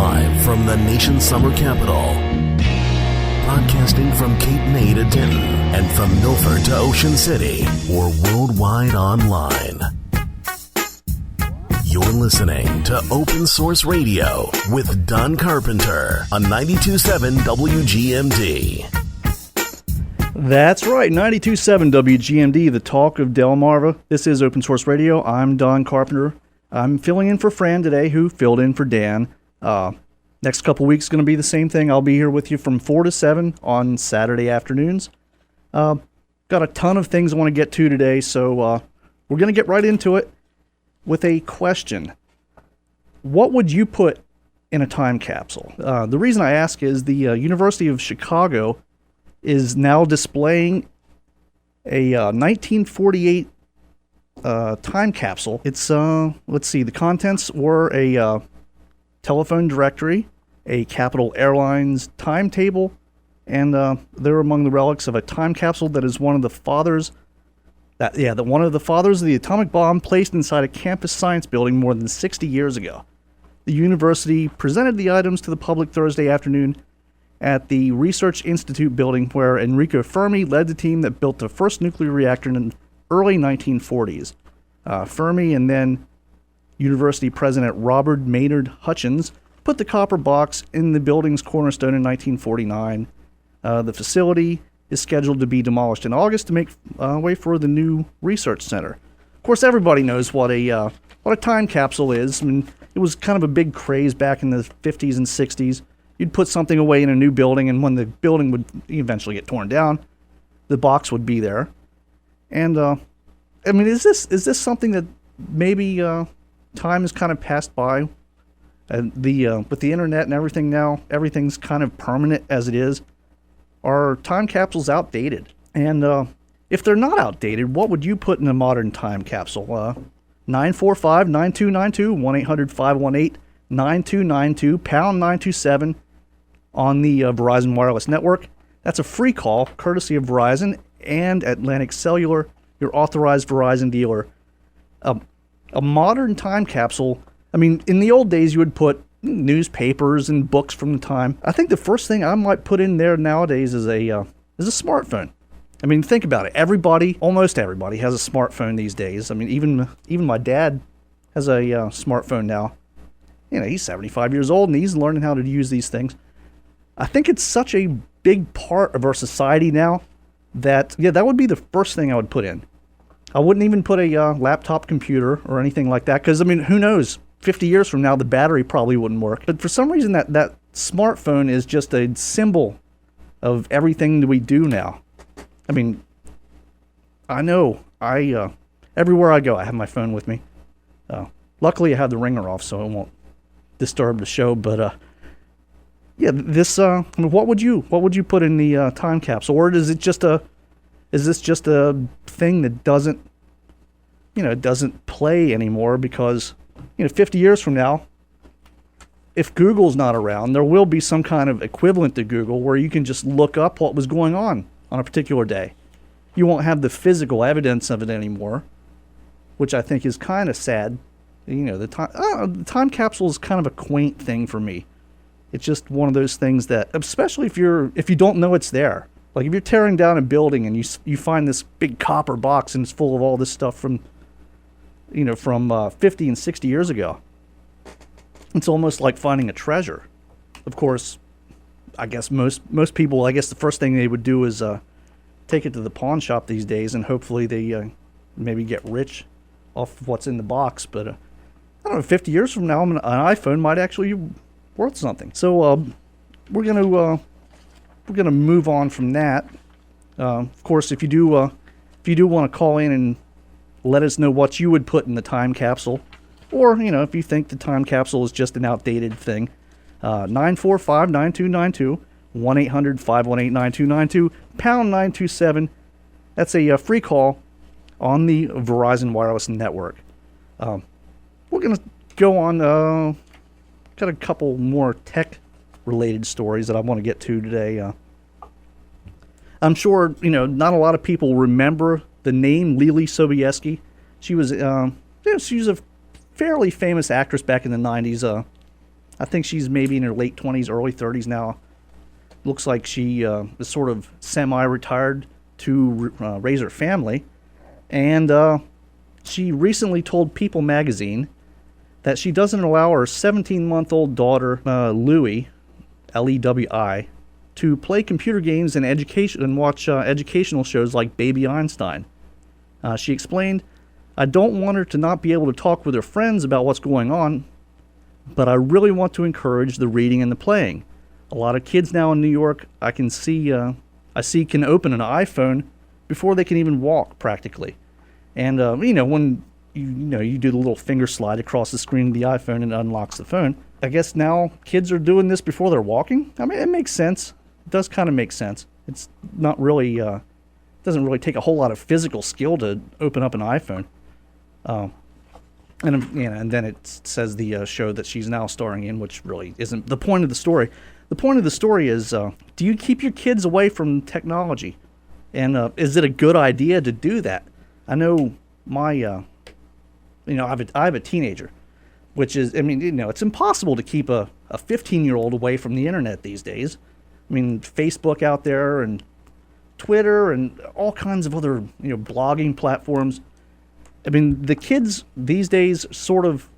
Live from the nation's summer capital. Broadcasting from Cape May to Denton and from Milford to Ocean City or worldwide online. You're listening to Open Source Radio with Don Carpenter on 92.7 WGMD. That's right, 92.7 WGMD, the talk of Delmarva. This is Open Source Radio. I'm Don Carpenter. I'm filling in for Fran today, who filled in for Dan. Next couple weeks is going to be the same thing. I'll be here with you from 4 to 7 on Saturday afternoons. Got a ton of things I want to get to today, so we're going to get right into it with a question. What would you put in a time capsule? The reason I ask is the University of Chicago is now displaying a 1948 time capsule. It's, let's see, the contents were a telephone directory, a Capital Airlines timetable, and they're among the relics of a time capsule that is one of the fathers of the atomic bomb placed inside a campus science building more than 60 years ago. The university presented the items to the public Thursday afternoon at the Research Institute building, where Enrico Fermi led the team that built the first nuclear reactor in the early 1940s. Fermi and then University President Robert Maynard Hutchins put the copper box in the building's cornerstone in 1949. The facility is scheduled to be demolished in August to make way for the new research center. Of course, everybody knows what a time capsule is. I mean, it was kind of a big craze back in the 50s and 60s. You'd put something away in a new building, and when the building would eventually get torn down, the box would be there. And I mean, is this something that maybe time has kind of passed by? And with the internet and everything now, everything's kind of permanent as it is. Are time capsules outdated? And if they're not outdated, what would you put in a modern time capsule? 945-9292, 1-800-518-9292, pound 927 on the Verizon Wireless Network. That's a free call, courtesy of Verizon and Atlantic Cellular, your authorized Verizon dealer. A modern time capsule, I mean, in the old days you would put newspapers and books from the time. I think the first thing I might put in there nowadays is a smartphone. I mean, think about it. Almost everybody has a smartphone these days. I mean, even my dad has a smartphone now. You know, he's 75 years old and he's learning how to use these things. I think it's such a big part of our society now that would be the first thing I would put in. I wouldn't even put a laptop computer or anything like that, because, I mean, who knows? 50 years from now, the battery probably wouldn't work. But for some reason, that smartphone is just a symbol of everything that we do now. I mean, I know, everywhere I go, I have my phone with me. Luckily, I have the ringer off, so it won't disturb the show. But this. I mean, what would you put in the time capsule, or is this just a thing that doesn't play anymore? Because 50 years from now, if Google's not around, there will be some kind of equivalent to Google where you can just look up what was going on a particular day. You won't have the physical evidence of it anymore, which I think is kind of sad. The time capsule is kind of a quaint thing for me. It's just one of those things that, especially if you don't know it's there. Like if you're tearing down a building and you find this big copper box and it's full of all this stuff from 50 and 60 years ago. It's almost like finding a treasure. Of course, I guess most people, the first thing they would do is take it to the pawn shop these days, and hopefully they maybe get rich off what's in the box. But I don't know, 50 years from now, an iPhone might actually be worth something. So we're gonna move on from that. Of course, if you do want to call in and let us know what you would put in the time capsule, or if you think the time capsule is just an outdated thing, 945-9292, 1-800-518-9292, pound 927. That's a free call on the Verizon Wireless Network. We're going to go on, got a couple more tech-related stories that I want to get to today. I'm sure, not a lot of people remember the name Lily Sobieski. She was a fairly famous actress back in the 90s. I think she's maybe in her late 20s, early 30s now. Looks like she is sort of semi-retired to raise her family. And she recently told People magazine that she doesn't allow her 17-month-old daughter, Louie, Lewi, to play computer games and watch educational shows like Baby Einstein. She explained, "I don't want her to not be able to talk with her friends about what's going on, but I really want to encourage the reading and the playing. A lot of kids now in New York I see can open an iPhone before they can even walk practically. And when you do the little finger slide across the screen of the iPhone and it unlocks the phone. I guess now kids are doing this before they're walking. I mean, it makes sense. It does kind of make sense. It's not really doesn't really take a whole lot of physical skill to open up an iPhone. And then it says the show that she's now starring in, which really isn't the point of the story. The point of the story is, do you keep your kids away from technology? And is it a good idea to do that? I know I have a teenager, which is, it's impossible to keep a 15-year-old away from the internet these days. I mean, Facebook out there and Twitter and all kinds of other, blogging platforms. I mean, the kids these days sort of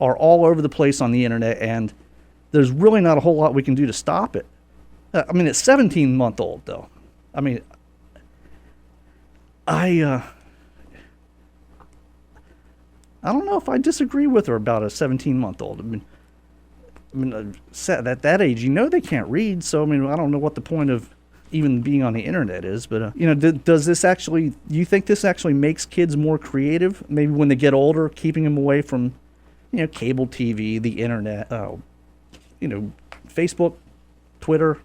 are all over the place on the internet, and there's really not a whole lot we can do to stop it. It's 17-month-old, though. I don't know if I disagree with her about a 17-month-old. At that age, they can't read, so, I don't know what the point of even being on the internet is, but, does this actually, do you think this actually makes kids more creative? Maybe when they get older, keeping them away from, cable TV, the internet, Facebook, Twitter,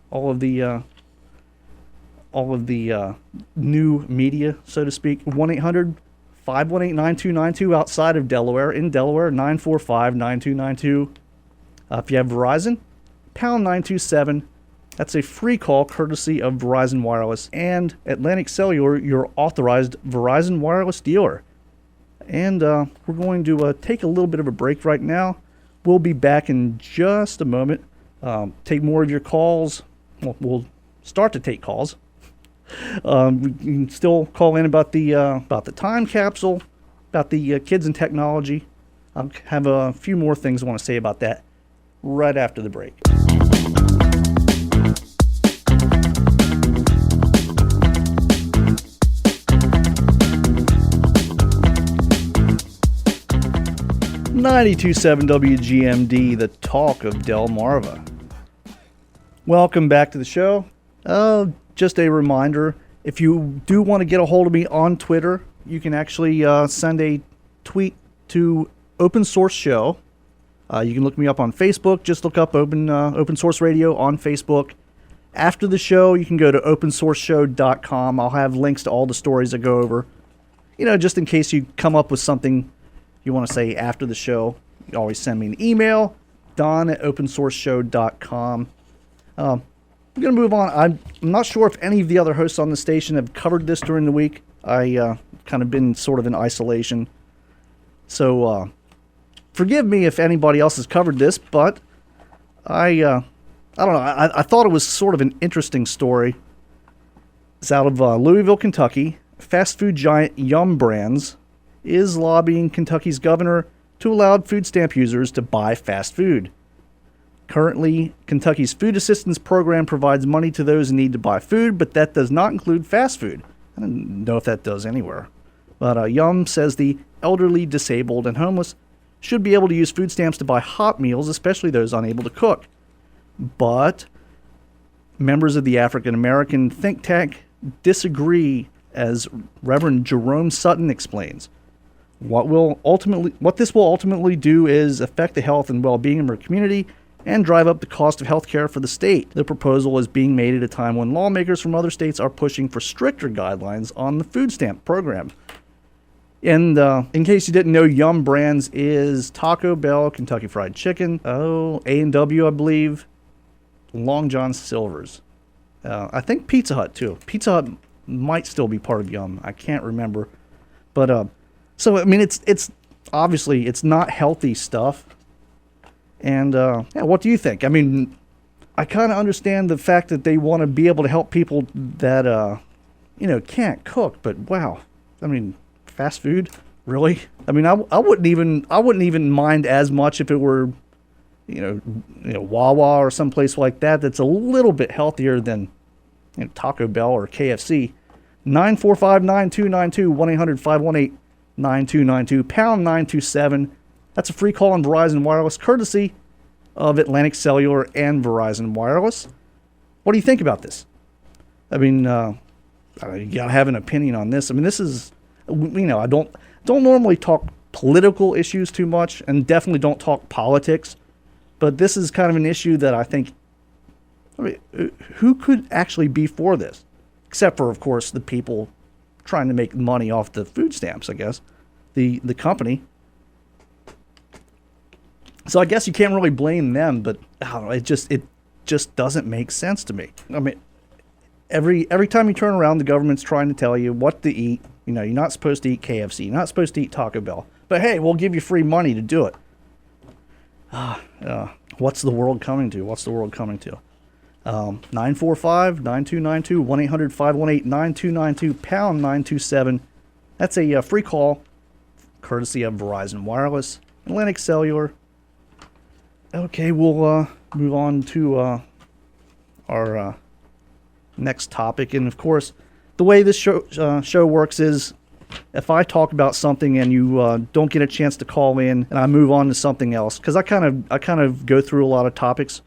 all of the new media, so to speak. 1-800-518-9292 outside of Delaware. In Delaware, 945-9292. If you have Verizon, pound 927. That's a free call courtesy of Verizon Wireless and Atlantic Cellular, your authorized Verizon Wireless dealer. And we're going to take a little bit of a break right now. We'll be back in just a moment. Take more of your calls. Well, we'll start to take calls. We can still call in about the time capsule, about the kids and technology. I'll have a few more things I want to say about that right after the break. .927 WGMD, the talk of Delmarva. Welcome back to the show. Just a reminder, if you do want to get a hold of me on Twitter, you can actually send a tweet to Open Source Show. You can look me up on Facebook. Just look up Open Source Radio on Facebook. After the show, you can go to opensourceshow.com. I'll have links to all the stories I go over. Just in case you come up with something you want to say after the show, you always send me an email, don@opensourceshow.com. I'm going to move on. I'm not sure if any of the other hosts on the station have covered this during the week. I kind of been sort of in isolation. So forgive me if anybody else has covered this, but I don't know. I thought it was sort of an interesting story. It's out of Louisville, Kentucky. Fast food giant Yum Brands is lobbying Kentucky's governor to allow food stamp users to buy fast food. Currently, Kentucky's food assistance program provides money to those in need to buy food, but that does not include fast food. I don't know if that does anywhere. But Yum says the elderly, disabled, and homeless should be able to use food stamps to buy hot meals, especially those unable to cook. But members of the African American think tank disagree, as Reverend Jerome Sutton explains. What this will ultimately do is affect the health and well-being of our community and drive up the cost of health care for the state. The proposal is being made at a time when lawmakers from other states are pushing for stricter guidelines on the food stamp program. And in case you didn't know, Yum Brands is Taco Bell, Kentucky Fried Chicken, A&W, I believe, Long John Silver's. I think Pizza Hut, too. Pizza Hut might still be part of Yum. I can't remember. But, so, it's obviously, it's not healthy stuff. And yeah, what do you think? I mean, I kind of understand the fact that they want to be able to help people that can't cook, but wow, I mean, fast food, really? I mean, I wouldn't even mind as much if it were, Wawa or someplace like that. That's a little bit healthier than Taco Bell or KFC. 945-9292, 1-800-518-9292, pound 927. That's a free call on Verizon Wireless, courtesy of Atlantic Cellular and Verizon Wireless. What do you think about this? I mean, you gotta have an opinion on this. I mean, this is, I don't normally talk political issues too much, and definitely don't talk politics. But this is kind of an issue that I think, who could actually be for this? Except for, of course, the people trying to make money off the food stamps, I guess. The company. So I guess you can't really blame them, but I don't know, it just doesn't make sense to me. I mean, every time you turn around, the government's trying to tell you what to eat. You're not supposed to eat KFC. You're not supposed to eat Taco Bell. But hey, we'll give you free money to do it. What's the world coming to? 945-9292, 1-800-518-9292, pound 927. That's a free call, courtesy of Verizon Wireless, Atlantic Cellular. Okay, we'll move on to our next topic. And of course, the way this show works is, if I talk about something and you don't get a chance to call in, and I move on to something else, because I kind of go through a lot of topics.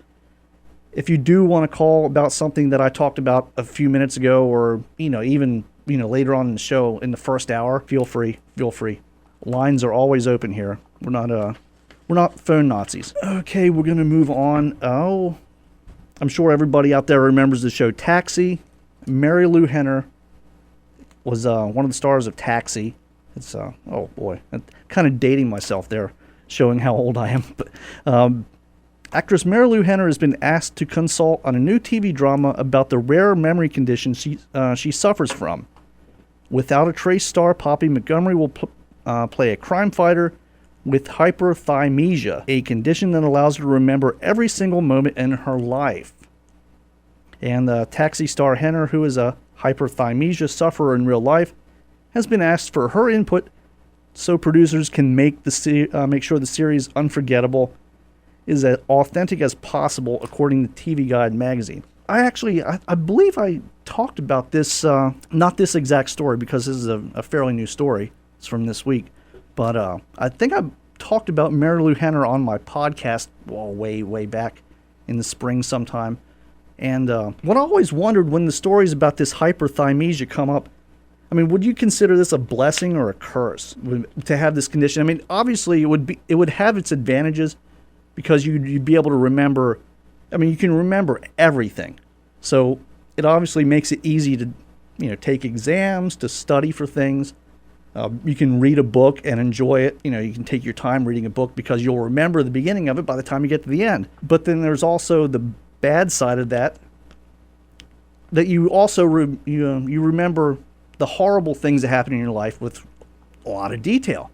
If you do want to call about something that I talked about a few minutes ago, or even later on in the show in the first hour, feel free. Lines are always open here. We're not phone Nazis. Okay, we're gonna move on. Oh, I'm sure everybody out there remembers the show Taxi. Mary Lou Henner was one of the stars of Taxi. It's oh boy, I'm kind of dating myself there, showing how old I am. But actress Mary Lou Henner has been asked to consult on a new TV drama about the rare memory condition she suffers from. Without a Trace star Poppy Montgomery will play a crime fighter with hyperthymesia, a condition that allows her to remember every single moment in her life. And Taxi star Henner, who is a hyperthymesia sufferer in real life, has been asked for her input so producers can make sure the series Unforgettable is as authentic as possible, according to TV Guide magazine. I believe I talked about this, not this exact story, because this is a fairly new story. It's from this week. But I think I talked about Mary Lou Henner on my podcast, way back in the spring sometime. And what I always wondered when the stories about this hyperthymesia come up, I mean, would you consider this a blessing or a curse to have this condition? I mean, obviously it would have its advantages, because you'd be able to remember. I mean, you can remember everything. So it obviously makes it easy to, take exams, to study for things. You can read a book and enjoy it. You can take your time reading a book because you'll remember the beginning of it by the time you get to the end. But then there's also the bad side of that you also you remember the horrible things that happen in your life with a lot of detail.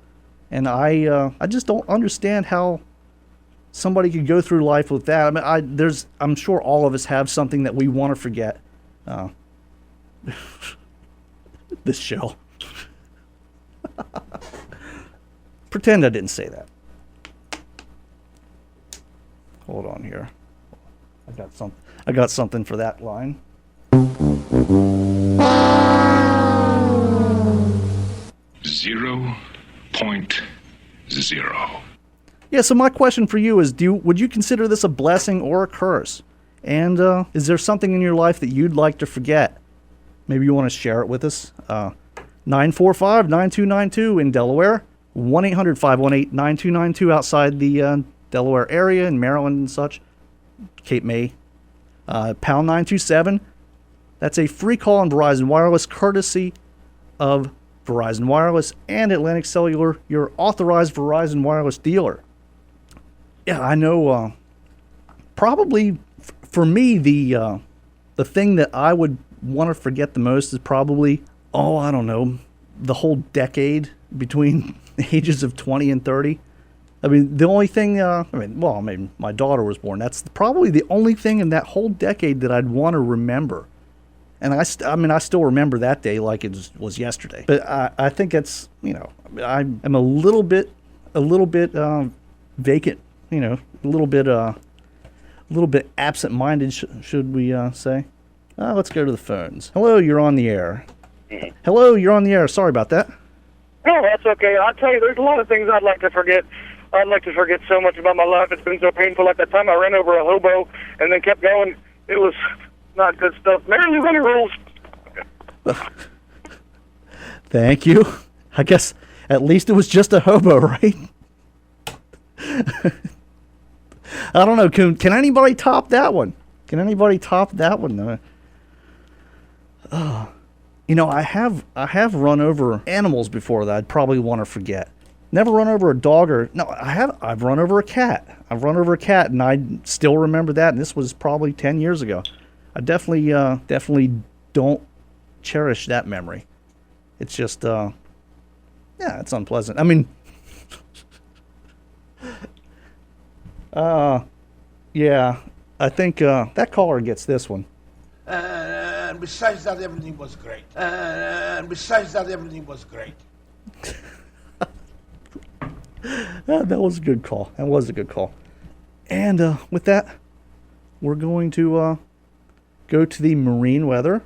And I just don't understand how somebody could go through life with that. I mean, I'm sure all of us have something that we want to forget. This show. Pretend I didn't say that. Hold on here. I got something for that line. 0.0. Yeah, so my question for you is, would you consider this a blessing or a curse? And is there something in your life that you'd like to forget? Maybe you want to share it with us. 945-9292 in Delaware. 1-800-518-9292 outside the Delaware area, in Maryland and such. Cape May. Pound 927. That's a free call on Verizon Wireless, courtesy of Verizon Wireless and Atlantic Cellular, your authorized Verizon Wireless dealer. Yeah, I know. Probably for me, the thing that I would want to forget the most is probably, I don't know, the whole decade between the ages of 20 and 30. I mean, the only thing, my daughter was born. That's probably the only thing in that whole decade that I'd want to remember. And I still remember that day like it was yesterday. But I think it's, I am a little bit vacant, a little bit absent-minded, should we say? Let's go to the phones. Hello, you're on the air. Hello, you're on the air. Sorry about that. No, that's okay. I'll tell you, there's a lot of things I'd like to forget. I'd like to forget so much about my life. It's been so painful. Like that time I ran over a hobo and then kept going. It was not good stuff. Maryland running rules. Thank you. I guess at least it was just a hobo, right? I don't know. Can anybody top that one? Can anybody top that one? I have run over animals before that I'd probably want to forget. Never run over a dog I've run over a cat. I've run over a cat, and I still remember that, and this was probably 10 years ago. I definitely don't cherish that memory. It's just, it's unpleasant. I mean, I think that caller gets this one. And besides that, everything was great. That was a good call. And with that, we're going to go to the marine weather.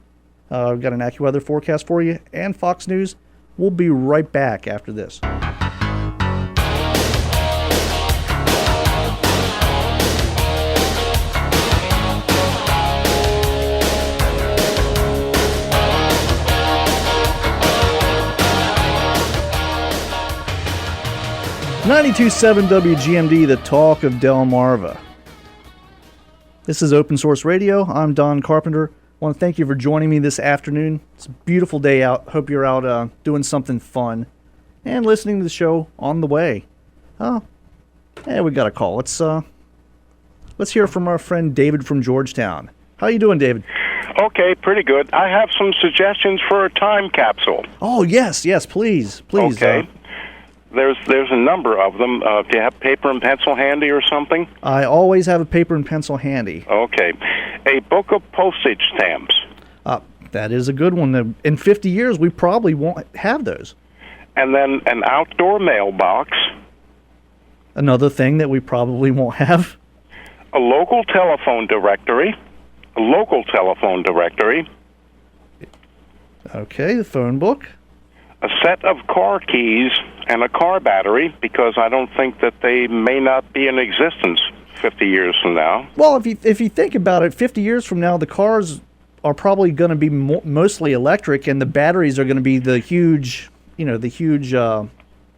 We've got an AccuWeather forecast for you and Fox News. We'll be right back after this. .92.7 WGMD, the talk of Delmarva. This is Open Source Radio. I'm Don Carpenter. I want to thank you for joining me this afternoon. It's a beautiful day out. Hope you're out doing something fun and listening to the show on the way. We got a call. Let's hear from our friend David from Georgetown. How you doing, David? Okay, pretty good. I have some suggestions for a time capsule. Oh, yes, please. Okay. There's a number of them. Do you have paper and pencil handy or something? I always have a paper and pencil handy. Okay. A book of postage stamps. That is a good one. In 50 years, we probably won't have those. And then an outdoor mailbox. Another thing that we probably won't have. A local telephone directory. Okay, the phone book. A set of car keys and a car battery, because I don't think that they may not be in existence 50 years from now. Well, if you think about it, 50 years from now, the cars are probably going to be mostly electric, and the batteries are going to be the huge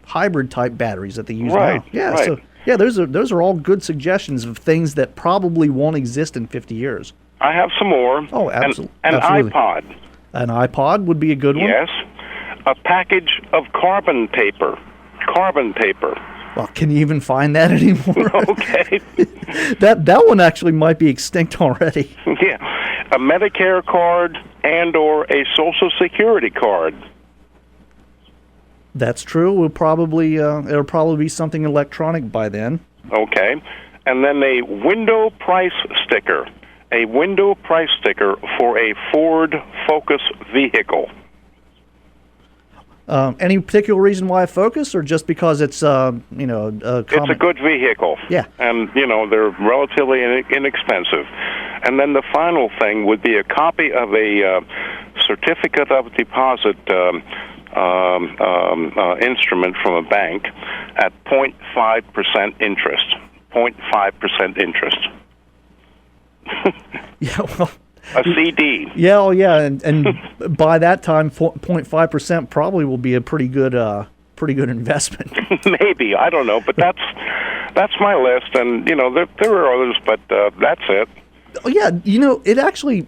hybrid type batteries that they use now. Yeah, right. So those are all good suggestions of things that probably won't exist in 50 years. I have some more. Oh, absolutely. An iPod. An iPod would be a good one. Yes. A package of carbon paper. Well, can you even find that anymore? Okay. that one actually might be extinct already. Yeah. A Medicare card and or a Social Security card. That's true. It'll probably be something electronic by then. Okay. And then a window price sticker. A window price sticker for a Ford Focus vehicle. Any particular reason why Focus, or just because it's It's a good vehicle. Yeah. And they're relatively inexpensive. And then the final thing would be a copy of a certificate of deposit instrument from a bank at 0.5% interest. 0.5% interest. Yeah, well. A CD. Yeah, and by that time, 0.5% probably will be a pretty good investment. Maybe, I don't know, but that's my list, and there are others, but that's it. Oh yeah, it actually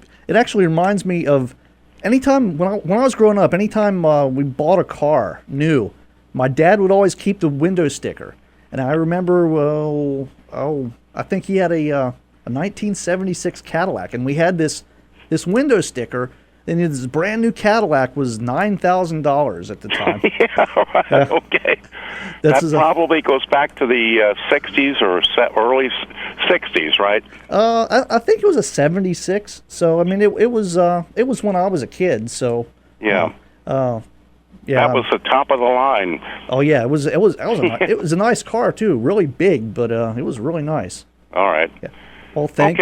reminds me of anytime when I was growing up. Anytime we bought a car new, my dad would always keep the window sticker, and I remember I think he had a 1976 Cadillac, and we had this window sticker, and this brand new Cadillac was $9,000 at the time. Yeah, right, okay. That probably goes back to the 60s or early 60s, right? I think it was a 76. So I mean, it was when I was a kid. So yeah. Yeah, that was the top of the line. Oh yeah, it was it was a nice car too, really big, but it was really nice. All right. Yeah. Well, thank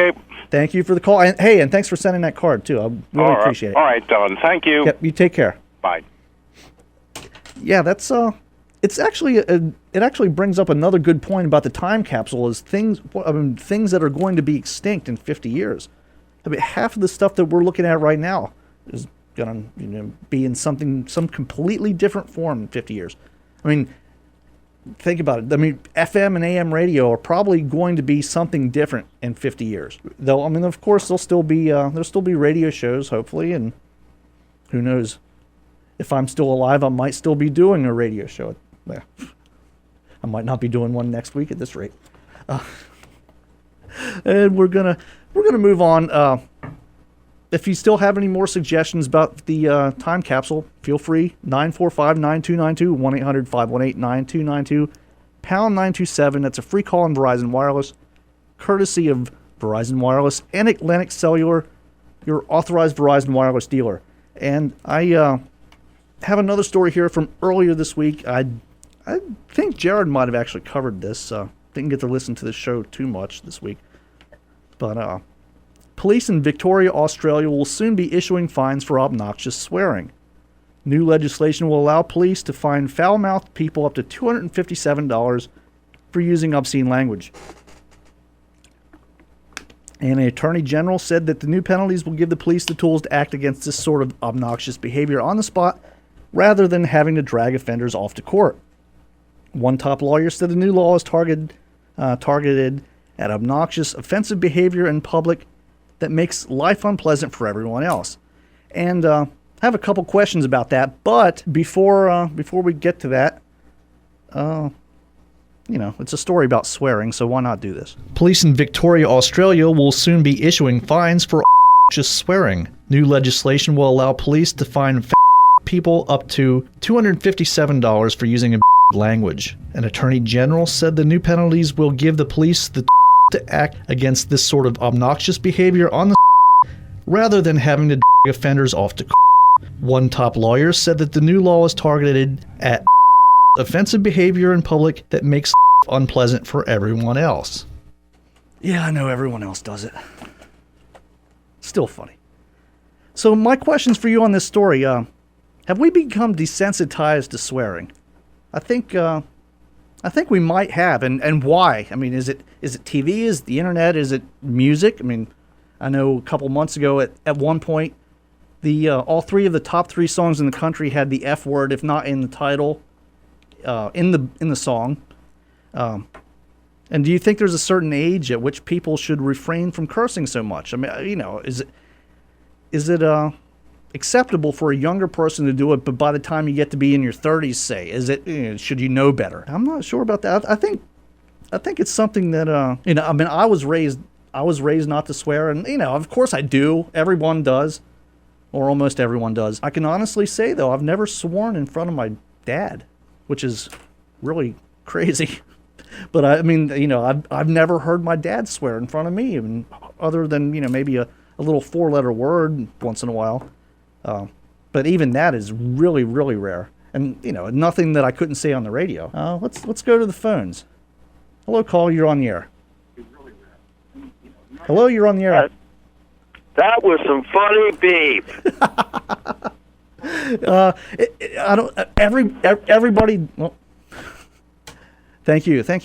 you for the call, and hey, and thanks for sending that card too. I really appreciate it. All right, Don. Thank you. Yep. You take care. Bye. Yeah, that's it's actually it actually brings up another good point about the time capsule is things that are going to be extinct in 50 years. I mean, half of the stuff that we're looking at right now is going to be in some completely different form in 50 years. I mean, think about it. I mean, FM and AM radio are probably going to be something different in 50 years. Though, I mean, of course, there'll still be radio shows, hopefully, and who knows? If I'm still alive, I might still be doing a radio show. Yeah. I might not be doing one next week at this rate. And we're gonna move on. If you still have any more suggestions about the time capsule, feel free. 945-9292, 1-800-518-9292, pound 927. That's a free call on Verizon Wireless, courtesy of Verizon Wireless and Atlantic Cellular, your authorized Verizon Wireless dealer. And I have another story here from earlier this week. I think Jared might have actually covered this. Didn't get to listen to the show too much this week. But police in Victoria, Australia will soon be issuing fines for obnoxious swearing. New legislation will allow police to fine foul-mouthed people up to $257 for using obscene language. And an attorney general said that the new penalties will give the police the tools to act against this sort of obnoxious behavior on the spot rather than having to drag offenders off to court. One top lawyer said the new law is targeted at obnoxious, offensive behavior in public that makes life unpleasant for everyone else. And I have a couple questions about that, but before we get to that, it's a story about swearing, so why not do this? Police in Victoria, Australia will soon be issuing fines for just swearing. New legislation will allow police to fine people up to $257 for using a language. An attorney general said the new penalties will give the police the to act against this sort of obnoxious behavior on the rather than having to drag offenders off to court. One top lawyer said that the new law is targeted at offensive behavior in public that makes unpleasant for everyone else. Yeah, I know everyone else does it. Still funny. So my questions for you on this story, have we become desensitized to swearing? I think we might have, and why? I mean, is it TV? Is it the internet? Is it music? I mean, I know a couple months ago at one point, all three of the top 3 songs in the country had the F word, if not in the title, in the song. And do you think there's a certain age at which people should refrain from cursing so much? I mean, is it acceptable for a younger person to do it, but by the time you get to be in your 30s, say, should you know better? I'm not sure about that. I think it's something that I mean, I was raised not to swear, and of course I do. Everyone does, or almost everyone does. I can honestly say though, I've never sworn in front of my dad, which is really crazy. But I mean, I've never heard my dad swear in front of me, and other than maybe a little 4-letter word once in a while. But even that is really, really rare. And, nothing that I couldn't say on the radio. Let's go to the phones. Hello, caller, you're on the air. Hello, you're on the air. That was some funny beep. Everybody, well, thank you. That's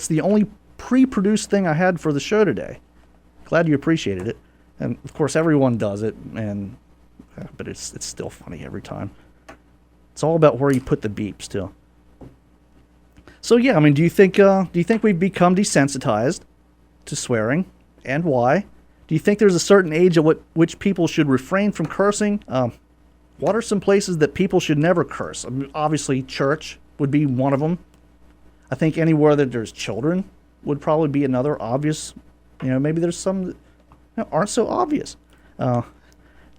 the only pre-produced thing I had for the show today. Glad you appreciated it, and of course everyone does it, but it's still funny every time. It's all about where you put the beeps too. So yeah, I mean, do you think we've become desensitized to swearing, and why? Do you think there's a certain age at which people should refrain from cursing? What are some places that people should never curse? I mean, obviously, church would be one of them. I think anywhere that there's children would probably be another obvious. Maybe there's some that aren't so obvious.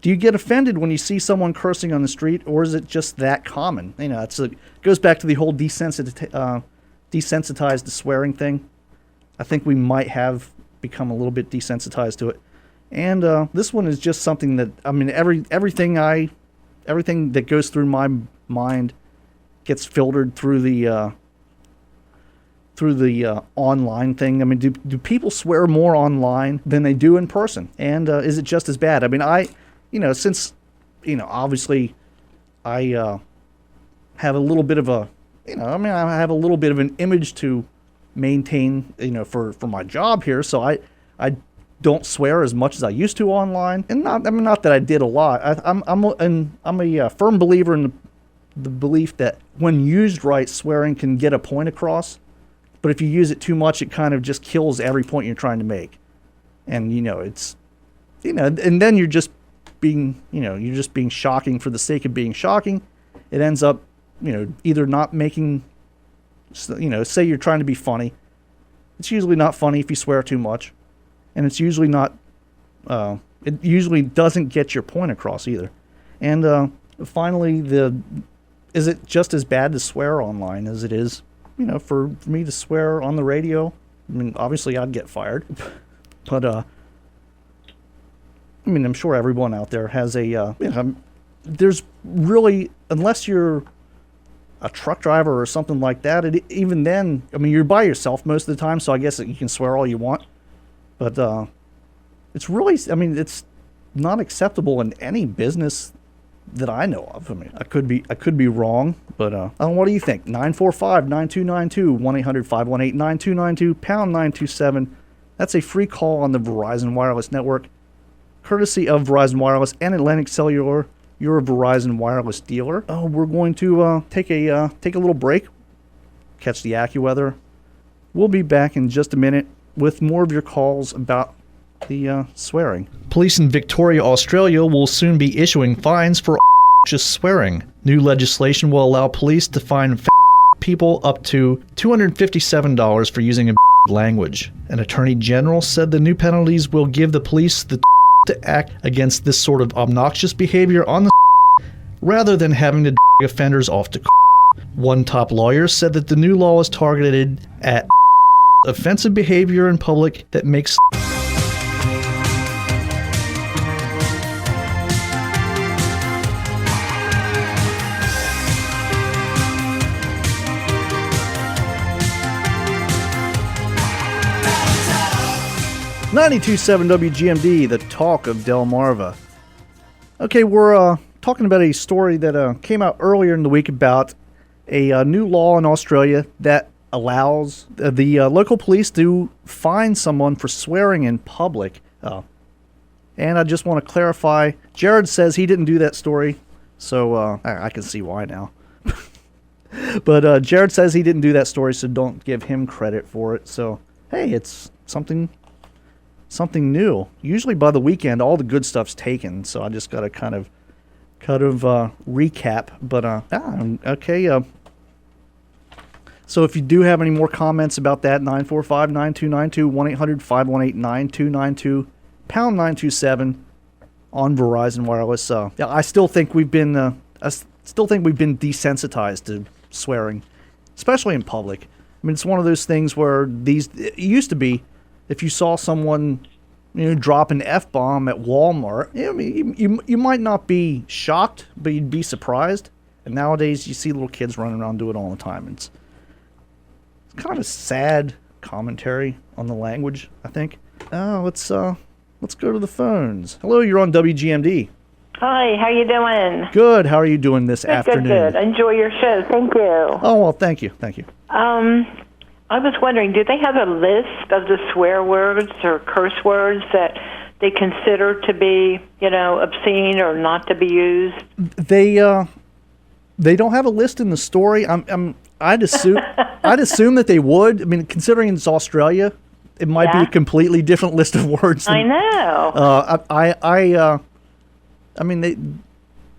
do you get offended when you see someone cursing on the street, or is it just that common? You know, it goes back to the whole desensitized to swearing thing. I think we might have become a little bit desensitized to it. And this one is just something that, I mean, everything that goes through my mind gets filtered through the online thing. I mean, do people swear more online than they do in person? And is it just as bad? I mean, since, obviously I have a little bit of I have a little bit of an image to maintain, for my job here. So I don't swear as much as I used to online. And not that I did a lot. I'm a firm believer in the belief that when used right, swearing can get a point across. But if you use it too much, it kind of just kills every point you're trying to make. And, and then you're just being shocking for the sake of being shocking. It ends up, either not making, say you're trying to be funny. It's usually not funny if you swear too much. And it's usually not, it usually doesn't get your point across either. And finally, is it just as bad to swear online as it is, for me to swear on the radio? I mean, obviously I'd get fired. But, I'm sure everyone out there has there's really, unless you're a truck driver or something like that, even then, you're by yourself most of the time, so I guess you can swear all you want. But it's really, it's not acceptable in any business that I know of. I could be wrong, but what do you think? 945-9292, 1-800-518-9292, pound 927. That's a free call on the Verizon Wireless Network, courtesy of Verizon Wireless and Atlantic Cellular, your Verizon Wireless dealer. We're going to take a little break, catch the AccuWeather. We'll be back in just a minute with more of your calls about the swearing. Police in Victoria, Australia will soon be issuing fines for just swearing. New legislation will allow police to fine people up to $257 for using a language. An attorney general said the new penalties will give the police the to act against this sort of obnoxious behavior on the rather than having to offenders off to One top lawyer said that the new law is targeted at offensive behavior in public that makes 92.7 WGMD, the talk of Delmarva. Okay, we're talking about a story that came out earlier in the week about a new law in Australia that allows the local police to fine someone for swearing in public. And I just want to clarify, Jared says he didn't do that story, so I can see why now. But Jared says he didn't do that story, so don't give him credit for it. So, hey, it's something new. Usually by the weekend, all the good stuff's taken, so I just got to kind of recap. But okay. So if you do have any more comments about that, 945-9292, 1-800-518-9292, pound 927 on Verizon Wireless. I still think we've been desensitized to swearing, especially in public. I mean, it's one of those things where it used to be, if you saw someone, drop an F-bomb at Walmart, you might not be shocked, but you'd be surprised. And nowadays, you see little kids running around doing it all the time. It's kind of sad commentary on the language, I think. Let's go to the phones. Hello, you're on WGMD. Hi, how you doing? Good. How are you doing this afternoon? Good. Enjoy your show. Thank you. Oh, well, thank you. I was wondering, do they have a list of the swear words or curse words that they consider to be, obscene or not to be used? They don't have a list in the story. I'd assume that they would. I mean, considering it's Australia, it might be a completely different list of words. I know. I mean,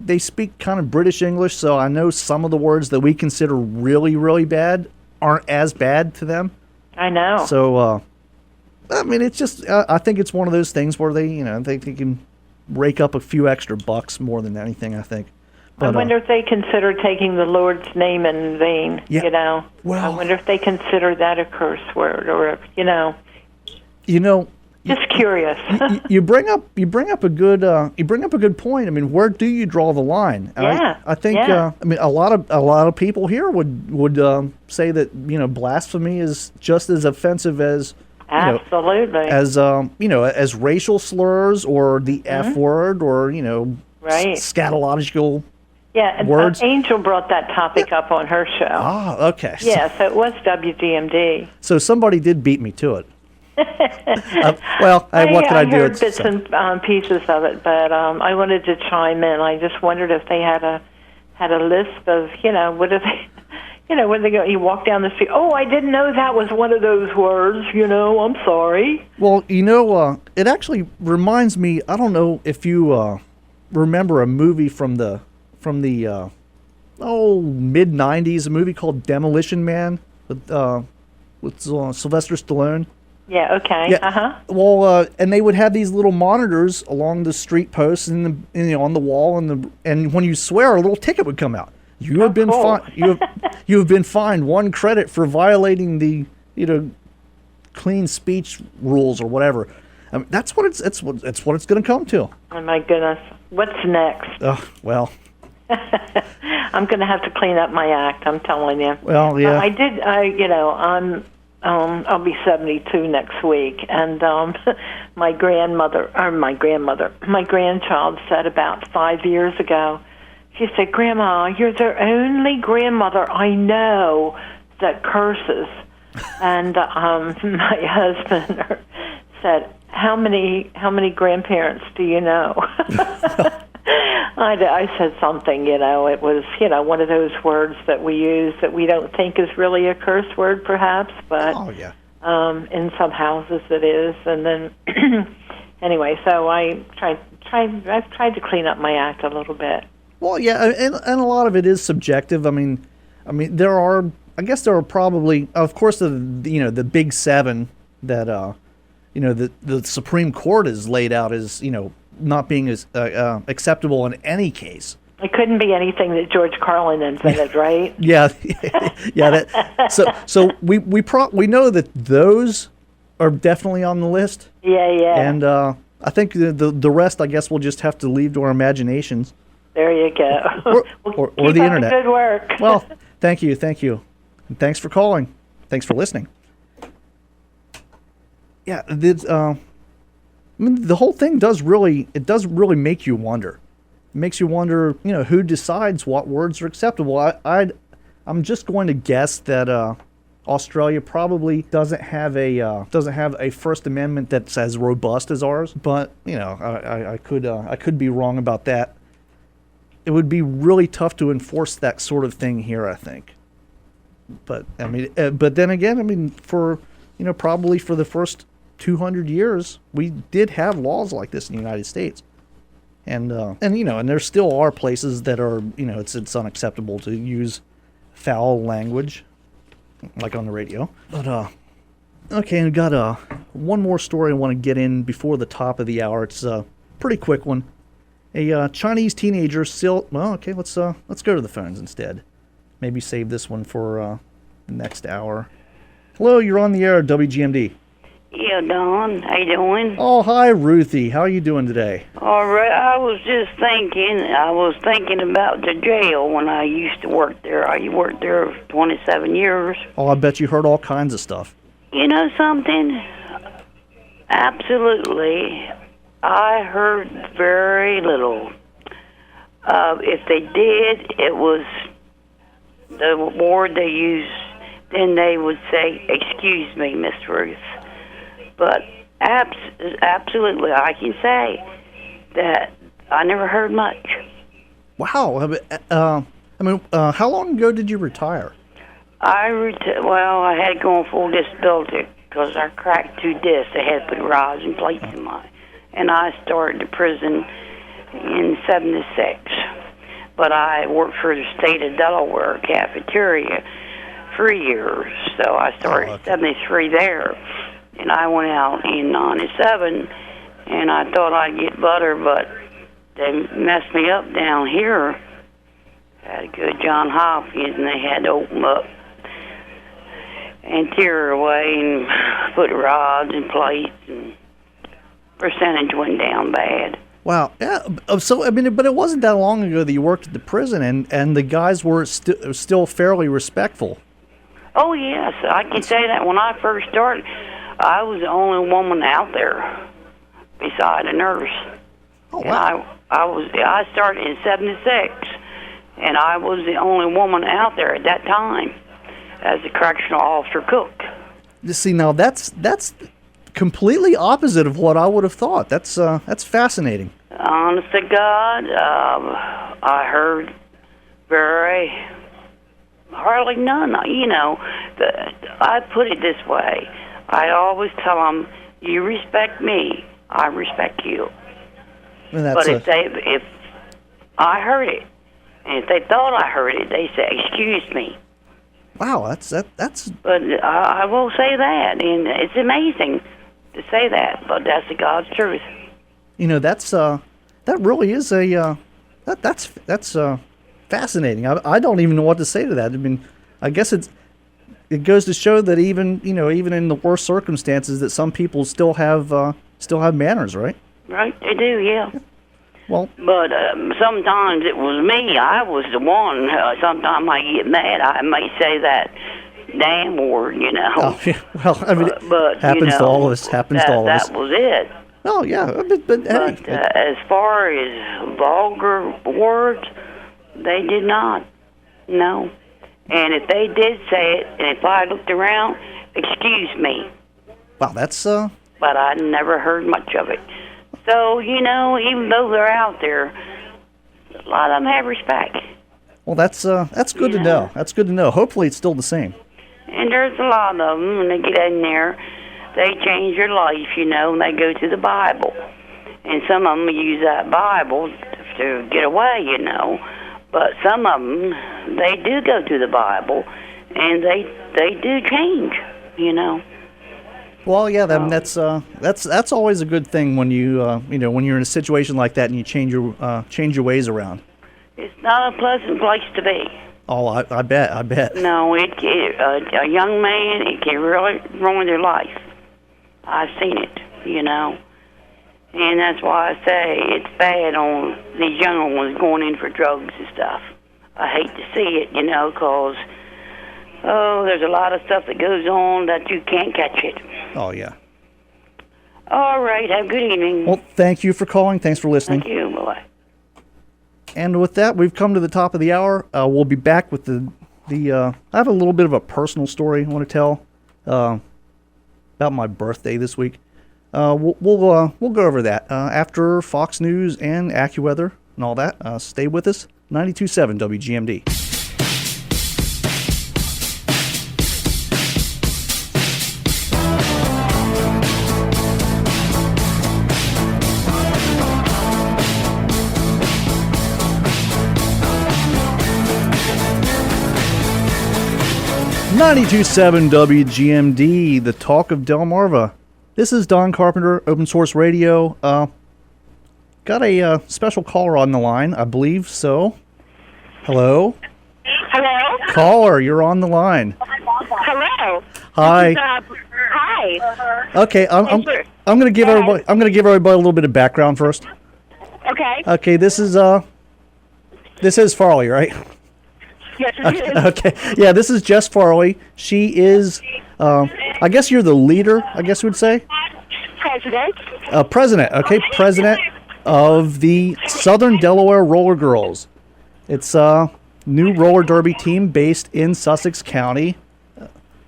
they speak kind of British English, so I know some of the words that we consider really, really bad aren't as bad to them. I know. So, I mean, it's just, I think it's one of those things where they can rake up a few extra bucks more than anything, I think. I wonder if they consider taking the Lord's name in vain, yeah, you know. well, I wonder if they consider that a curse word, or if, you know. Just curious. you bring up a good point. I mean, where do you draw the line? Yeah. I think I mean a lot of people here would say that, you know, blasphemy is just as offensive as absolutely as racial slurs or the F word or, you know, right, scatological words. Angel brought that topic up on her show. Ah, okay. Yeah, so it was WGMD. So somebody did beat me to it. What can I do? I heard bits and pieces of it, but I wanted to chime in. I just wondered if they had a list of, you know, what if they, you know, when they go, you walk down the street. Oh, I didn't know that was one of those words. You know, I'm sorry. Well, you know, it actually reminds me. I don't know if you remember a movie from the mid '90s, a movie called Demolition Man with Sylvester Stallone. Yeah. Okay. Yeah. Well, and they would have these little monitors along the street posts and on the wall, and when you swear, a little ticket would come out. You have been fined. You have been fined 1 credit for violating the clean speech rules or whatever. I mean, that's what it's going to come to. Oh my goodness! What's next? Well. I'm going to have to clean up my act. I'm telling you. Well, yeah. I did. I'll be 72 next week, and my grandchild said about 5 years ago, she said, "Grandma, you're the only grandmother I know that curses." And my husband said, "How many grandparents do you know?" I said something, it was, one of those words that we use that we don't think is really a curse word, perhaps, but in some houses it is. And then, anyway, so I've tried to clean up my act a little bit. Well, yeah, and a lot of it is subjective. I mean, there are probably, of course, the big 7 that the Supreme Court has laid out as, not being as acceptable in any case. It couldn't be anything that George Carlin invented, right? Yeah. So we know that those are definitely on the list. Yeah. And I think the rest, I guess, we'll just have to leave to our imaginations. There you go. or the internet. Good work. Well, thank you, and thanks for calling. Thanks for listening. Yeah, the whole thing does really make you wonder. It makes you wonder, who decides what words are acceptable. I'm just going to guess that Australia probably doesn't have a First Amendment that's as robust as ours. But I could be wrong about that. It would be really tough to enforce that sort of thing here, I think. But but then again, for probably for the first 200 years, we did have laws like this in the United States, and there still are places that are, it's unacceptable to use foul language, like on the radio. But okay, and we got one more story I want to get in before the top of the hour. It's a pretty quick one. A Chinese teenager let's go to the phones instead. Maybe save this one for the next hour. Hello, you're on the air at WGMD. Yeah, Don. How you doing? Oh, hi, Ruthie. How are you doing today? All right. I was thinking about the jail when I used to work there. I worked there for 27 years. Oh, I bet you heard all kinds of stuff. You know something? Absolutely. I heard very little. If they did, it was the word they used. Then they would say, "Excuse me, Miss Ruth." But absolutely, I can say that I never heard much. Wow. How long ago did you retire? I had to go on full disability because I cracked 2 discs. They had to put rods and plates in mine. And I started the prison in 1976. But I worked for the state of Delaware cafeteria 3 years. So I started in 1973 there. And I went out in 1997 and I thought I'd get butter, but they messed me up down here. Had a good John Hopkins, and they had to open up and tear her away and put rods and plates, and percentage went down bad. Wow. Yeah. So, I mean, but it wasn't that long ago that you worked at the prison, and the guys were still fairly respectful. Oh, yes. I can say that when I first started, I was the only woman out there beside a nurse. Oh, wow. And I started in 76, and I was the only woman out there at that time as a correctional officer cook. You see, now that's completely opposite of what I would have thought. That's fascinating. Honest to God, I heard hardly none. You know, I put it this way. I always tell them, you respect me, I respect you. But if I heard it, and if they thought I heard it, they say, excuse me. Wow, that's. But I will say that, and it's amazing to say that, but that's the God's truth. You know, that really is that's fascinating. I don't even know what to say to that. I mean, I guess it goes to show that even in the worst circumstances, that some people still have manners, right? Right, they do, yeah. Well, but sometimes it was me. I was the one. Sometimes I get mad. I may say that damn word, you know. Oh, yeah. Well, I mean, but happens to all of us. Happens to all of us. That was it. Oh yeah, but as far as vulgar words, they did not. No. And if they did say it, and if I looked around, excuse me. Wow, that's. But I never heard much of it. So, even though they're out there, a lot of them have respect. Well, that's good to know. That's good to know. Hopefully it's still the same. And there's a lot of them, when they get in there, they change their life, and they go to the Bible. And some of them use that Bible to get away, But some of them, they do go to the Bible, and they do change, Well, yeah, that's always a good thing when when you're in a situation like that and you change your ways around. It's not a pleasant place to be. Oh, I bet. No, a young man, it can really ruin their life. I've seen it, and that's why I say it's bad on these young ones going in for drugs and stuff. I hate to see it, because there's a lot of stuff that goes on that you can't catch it. Oh, yeah. All right. Have a good evening. Well, thank you for calling. Thanks for listening. Thank you. Bye-bye. And with that, we've come to the top of the hour. We'll be back with the I have a little bit of a personal story I want to tell about my birthday this week. We'll go over that after Fox News and AccuWeather and all that. Stay with us. 92.7 WGMD. .927 WGMD, the talk of Delmarva. This is Don Carpenter, Open Source Radio. Got a special caller on the line, I believe so. Hello? Hello? Caller, you're on the line. Hello. Hi. Hi. Okay, I'm going to give everybody a little bit of background first. Okay. Okay, this is Farley, right? Yes, it is. Okay. Yeah, this is Jess Farley. She is, I guess you're the leader, I guess you would say? President. President, okay. President of the Southern Delaware Roller Girls. It's a new roller derby team based in Sussex County.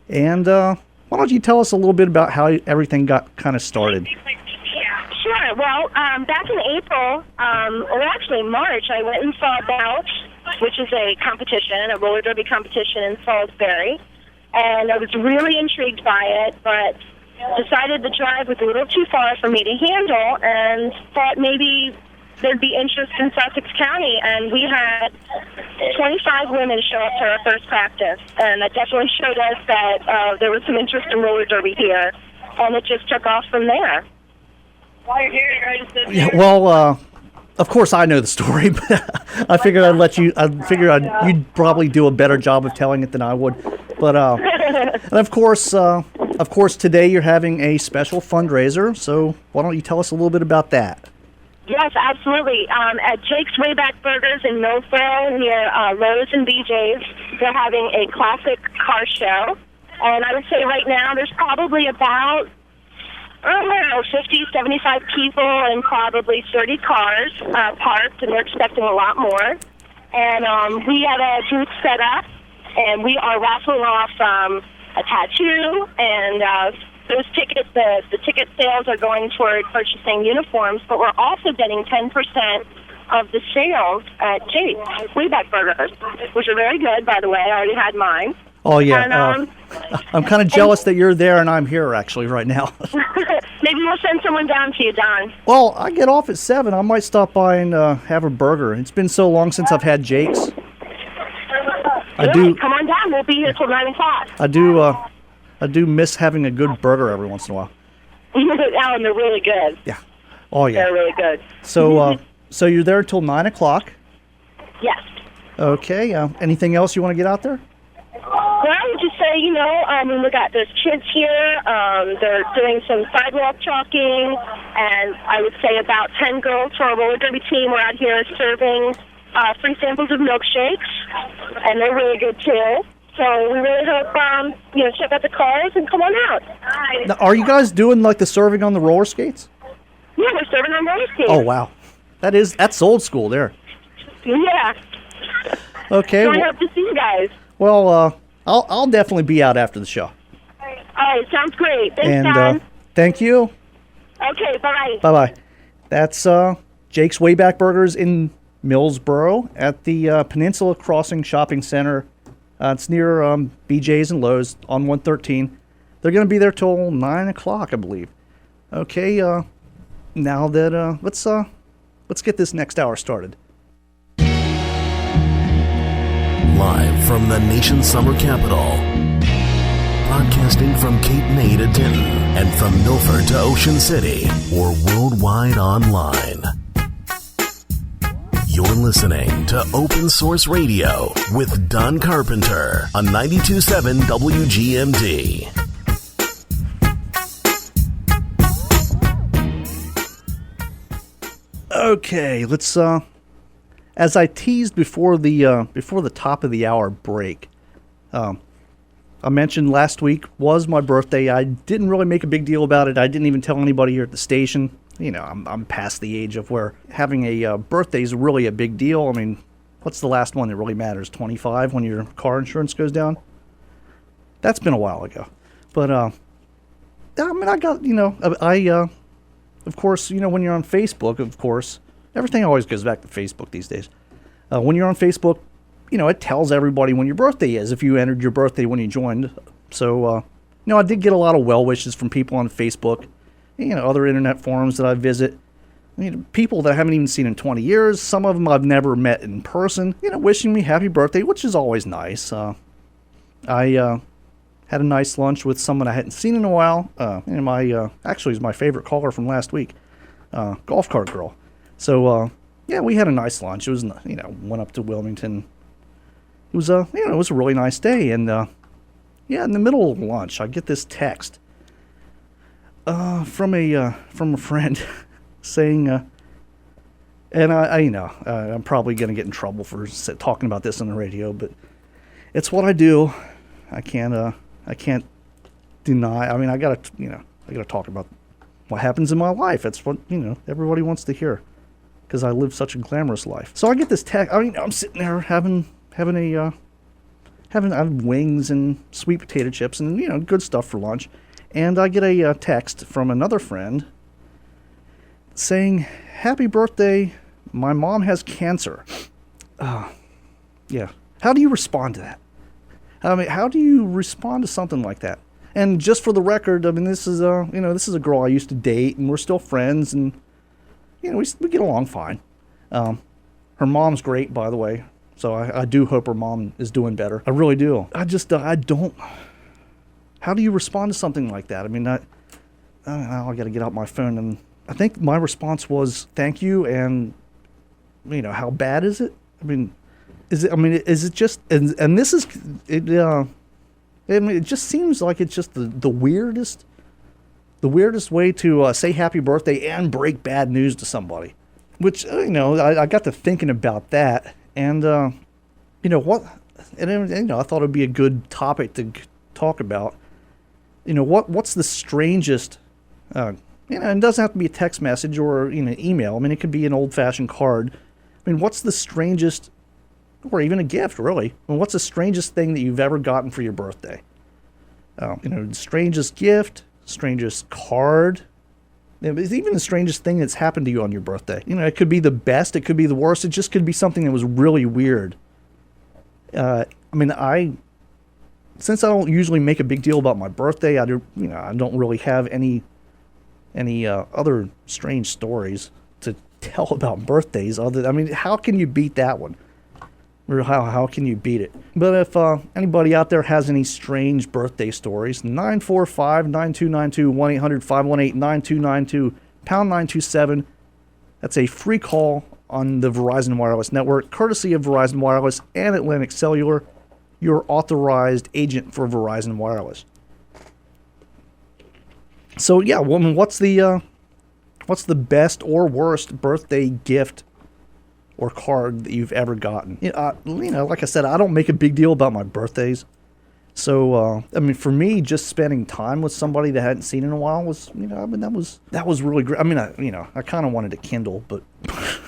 And why don't you tell us a little bit about how everything got kind of started? Sure. Well, back in April, or actually March, I went and saw Bout, which is a competition, a roller derby competition in Salisbury. And I was really intrigued by it, but decided the drive was a little too far for me to handle and thought maybe there'd be interest in Sussex County. And we had 25 women show up to our first practice. And that definitely showed us that there was some interest in roller derby here. And it just took off from there. Yeah, well, of course I know the story, but I figured I'd let you. You'd probably do a better job of telling it than I would. But and of course, today you're having a special fundraiser. So why don't you tell us a little bit about that? Yes, absolutely. At Jake's Wayback Burgers in Millsboro near Lowe's and BJ's, they're having a classic car show. And I would say right now there's probably about, 50, 75 people and probably 30 cars parked, and they're expecting a lot more. And we have a booth set up, and we are raffling off a tattoo, and those tickets, the ticket sales are going toward purchasing uniforms, but we're also getting 10% of the sales at Jake's Wayback Burgers, which are very good, by the way. I already had mine. Oh, yeah. And, I'm kind of jealous that you're there and I'm here, actually, right now. Maybe we'll send someone down to you, Don. Well, I get off at 7. I might stop by and have a burger. It's been so long since I've had Jake's. I do. Come on down. We'll be here till 9 o'clock. I do miss having a good burger every once in a while. Alan, they're really good. Yeah. Oh, yeah. They're really good. So, so you're there till 9 o'clock? Yes. Okay. Anything else you want to get out there? Well, I would just say, we got those kids here. They're doing some sidewalk chalking, and I would say about 10 girls for our roller derby team were out here serving free samples of milkshakes, and they're really good too. So we really hope, check out the cars and come on out. Now, are you guys doing like the serving on the roller skates? Yeah, we're serving on roller skates. Oh, wow. That's old school there. Yeah. Okay. So I hope to see you guys. Well, I'll definitely be out after the show. All right, sounds great. Thanks, Don. Thank you. Okay, bye. Bye-bye. That's Jake's Wayback Burgers in Millsboro at the Peninsula Crossing Shopping Center. It's near BJ's and Lowe's on 113. They're going to be there till 9 o'clock, I believe. Okay, now that let's get this next hour started. Live from the nation's summer capital, broadcasting from Cape May to Denton and from Milford to Ocean City or worldwide online. You're listening to Open Source Radio with Don Carpenter on 92.7 WGMD. Okay, let's as I teased before the top of the hour break, I mentioned last week was my birthday. I didn't really make a big deal about it. I didn't even tell anybody here at the station. I'm past the age of where having a birthday is really a big deal. I mean, what's the last one that really matters? 25 when your car insurance goes down? That's been a while ago. But, I got, of course, when you're on Facebook, of course, everything always goes back to Facebook these days. When you're on Facebook, it tells everybody when your birthday is if you entered your birthday when you joined. So, I did get a lot of well wishes from people on Facebook, other internet forums that I visit. People that I haven't even seen in 20 years. Some of them I've never met in person, wishing me happy birthday, which is always nice. I had a nice lunch with someone I hadn't seen in a while. Actually, is my favorite caller from last week, Golf Cart Girl. So, we had a nice lunch. It was, went up to Wilmington. It was a really nice day. And, in the middle of lunch, I get this text from a friend saying, and I'm probably going to get in trouble for talking about this on the radio, but it's what I do. I can't deny. I mean, I gotta talk about what happens in my life. That's what everybody wants to hear, because I live such a glamorous life. So I get this text. I'm sitting there having wings and sweet potato chips and good stuff for lunch, and I get a text from another friend saying, "Happy birthday, my mom has cancer." Yeah. How do you respond to that? I mean, how do you respond to something like that? And just for the record, I mean, this is a girl I used to date, and we're still friends, and we get along fine. Her mom's great, by the way, so I do hope her mom is doing better. I really do. I don't. How do you respond to something like that? I mean, I got to get out my phone and I think my response was, thank you, and, how bad is it? Is it just, and this is, it just seems like it's just the weirdest way to say happy birthday and break bad news to somebody. Which, I got to thinking about that, and, what, and, I thought it'd be a good topic to talk about. What's the strangest, it doesn't have to be a text message or, email. I mean, it could be an old-fashioned card. I mean, what's the strangest, or even a gift, really? I mean, what's the strangest thing that you've ever gotten for your birthday? The strangest gift, strangest card. It's even the strangest thing that's happened to you on your birthday. It could be the best, it could be the worst, it just could be something that was really weird. Since I don't usually make a big deal about my birthday, I don't really have any other strange stories to tell about birthdays. How can you beat that one? Or how can you beat it? But if anybody out there has any strange birthday stories, 945-9292, 1-800-518-9292, pound 927. That's a free call on the Verizon Wireless Network, courtesy of Verizon Wireless and Atlantic Cellular, your authorized agent for Verizon Wireless. So yeah, what's the best or worst birthday gift or card that you've ever gotten? Like I said, I don't make a big deal about my birthdays. So for me, just spending time with somebody that I hadn't seen in a while was, that was really great. I kind of wanted a Kindle, but I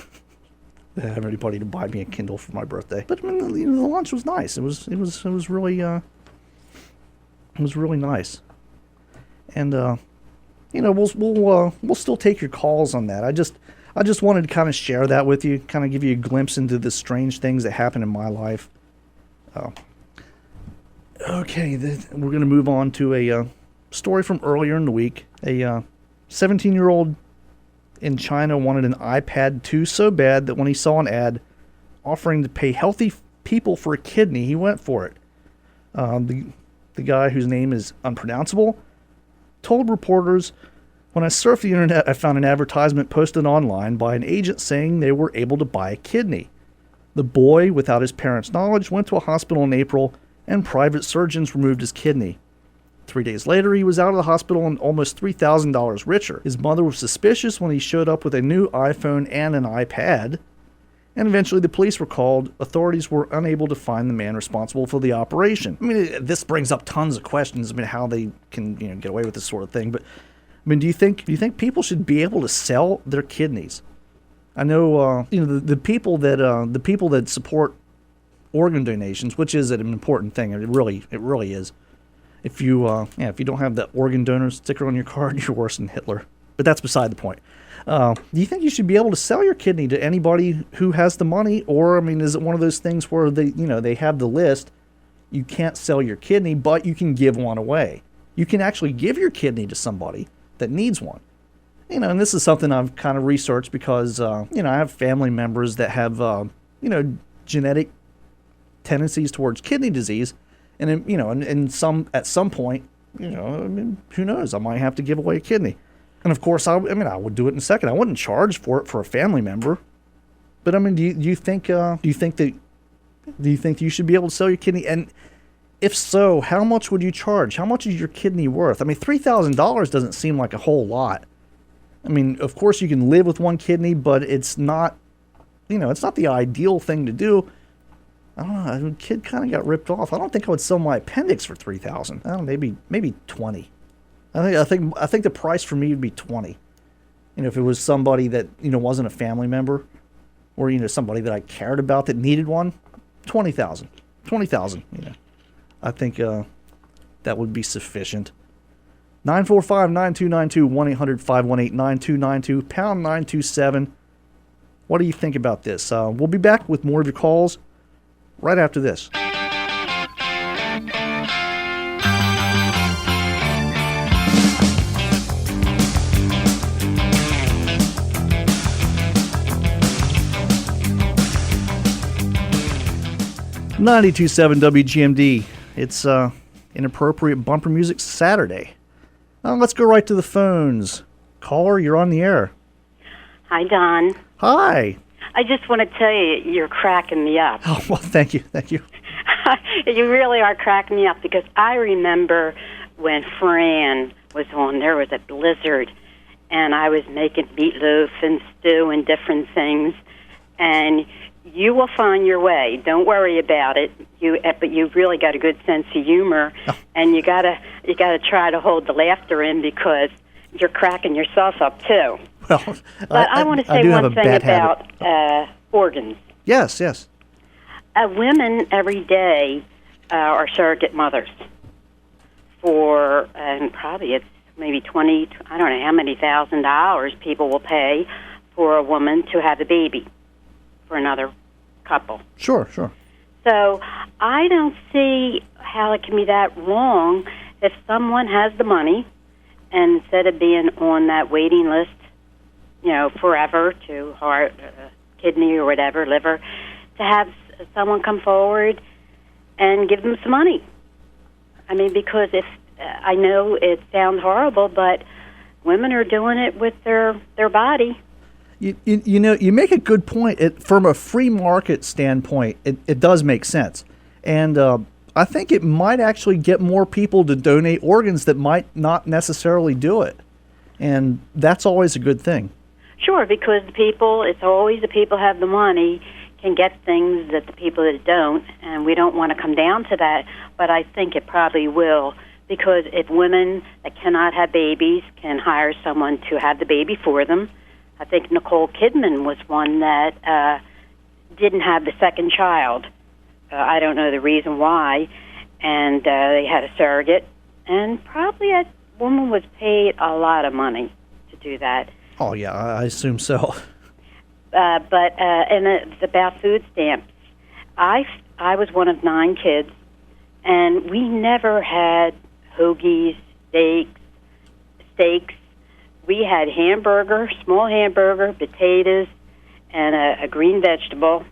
didn't have anybody to buy me a Kindle for my birthday. But the lunch was nice. It was really nice. And we'll still take your calls on that. I just wanted to kind of share that with you, kind of give you a glimpse into the strange things that happen in my life. Okay, we're going to move on to a story from earlier in the week. A 17-year-old in China wanted an iPad 2 so bad that when he saw an ad offering to pay healthy people for a kidney, he went for it. The guy, whose name is unpronounceable, told reporters, "When I surfed the internet, I found an advertisement posted online by an agent saying they were able to buy a kidney. The boy, without his parents' knowledge, went to a hospital in April, and private surgeons removed his kidney. 3 days later, he was out of the hospital and almost $3,000 richer. His mother was suspicious when he showed up with a new iPhone and an iPad, and eventually the police were called. Authorities were unable to find the man responsible for the operation." This brings up tons of questions. How they can get away with this sort of thing. But do you think people should be able to sell their kidneys? I know the people that support organ donations, which is an important thing. It really is. If you don't have that organ donor sticker on your card, you're worse than Hitler. But that's beside the point. Do you think you should be able to sell your kidney to anybody who has the money, or is it one of those things where they have the list? You can't sell your kidney, but you can give one away. You can actually give your kidney to somebody that needs one. And this is something I've kind of researched because I have family members that have genetic tendencies towards kidney disease, and at some point, who knows? I might have to give away a kidney. And of course, I would do it in a second. I wouldn't charge for it for a family member. But do you think you should be able to sell your kidney? And if so, how much would you charge? How much is your kidney worth? $3,000 doesn't seem like a whole lot. Of course you can live with one kidney, but it's not, it's not the ideal thing to do. I don't know. A kid kind of got ripped off. I don't think I would sell my appendix for $3,000. I don't know, maybe 20. I think the price for me would be 20. If it was somebody that wasn't a family member, or somebody that I cared about that needed one, 20,000. 20,000. I think that would be sufficient. 945-9292, 1-800-518-9292, pound 927. What do you think about this? We'll be back with more of your calls right after this. .927 WGMD. It's Inappropriate Bumper Music Saturday. Let's go right to the phones. Caller, you're on the air. Hi, Don. Hi. I just want to tell you, you're cracking me up. Oh, well, thank you. You really are cracking me up, because I remember when Fran was on, there was a blizzard, and I was making meatloaf and stew and different things, and you will find your way. Don't worry about it. But you've really got a good sense of humor, and you gotta try to hold the laughter in, because you're cracking yourself up too. Well, but I want to say one thing about organs. Yes. Women every day are surrogate mothers for, and probably it's maybe $20, I don't know how many $1,000 people will pay for a woman to have a baby for another couple. Sure. So I don't see how it can be that wrong if someone has the money, and instead of being on that waiting list, forever to heart, kidney or whatever, liver, to have someone come forward and give them some money. I mean, because if I know it sounds horrible, but women are doing it with their body. You make a good point. From a free market standpoint, it does make sense. And I think it might actually get more people to donate organs that might not necessarily do it. And that's always a good thing. Sure, because it's always the people who have the money can get things that the people that don't, and we don't want to come down to that, but I think it probably will, because if women that cannot have babies can hire someone to have the baby for them, I think Nicole Kidman was one that didn't have the second child. I don't know the reason why, and they had a surrogate, and probably that woman was paid a lot of money to do that. Oh, yeah, I assume so. And it's about food stamps. I was one of 9 kids, and we never had hoagies, steaks. We had small hamburger, potatoes, and a green vegetable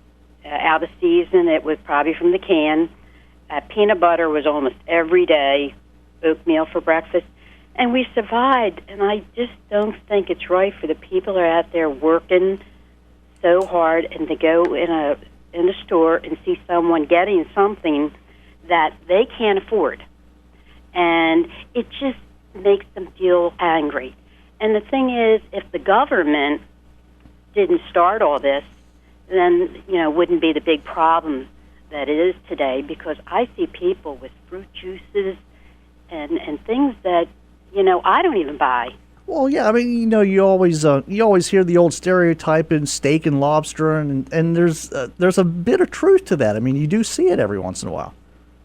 out of season. It was probably from the can. Peanut butter was almost every day, oatmeal for breakfast. And we survived, and I just don't think it's right for the people that are out there working so hard and to go in a store and see someone getting something that they can't afford. And it just makes them feel angry. And the thing is, if the government didn't start all this, then, it wouldn't be the big problem that it is today, because I see people with fruit juices and things that, I don't even buy. Well, yeah, I mean, you always hear the old stereotype in steak and lobster, and there's a bit of truth to that. I mean, you do see it every once in a while.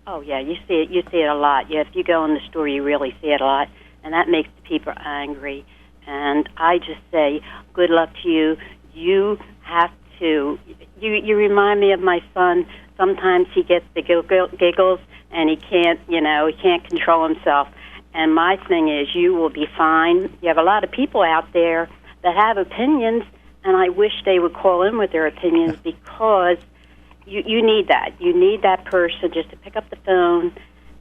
Oh yeah, you see it a lot. Yeah, if you go in the store, you really see it a lot, and that makes the people angry. And I just say, good luck to you. You have to. You remind me of my son. Sometimes he gets the giggles, and he can't control himself. And my thing is, you will be fine. You have a lot of people out there that have opinions, and I wish they would call in with their opinions, because you need that. You need that person just to pick up the phone,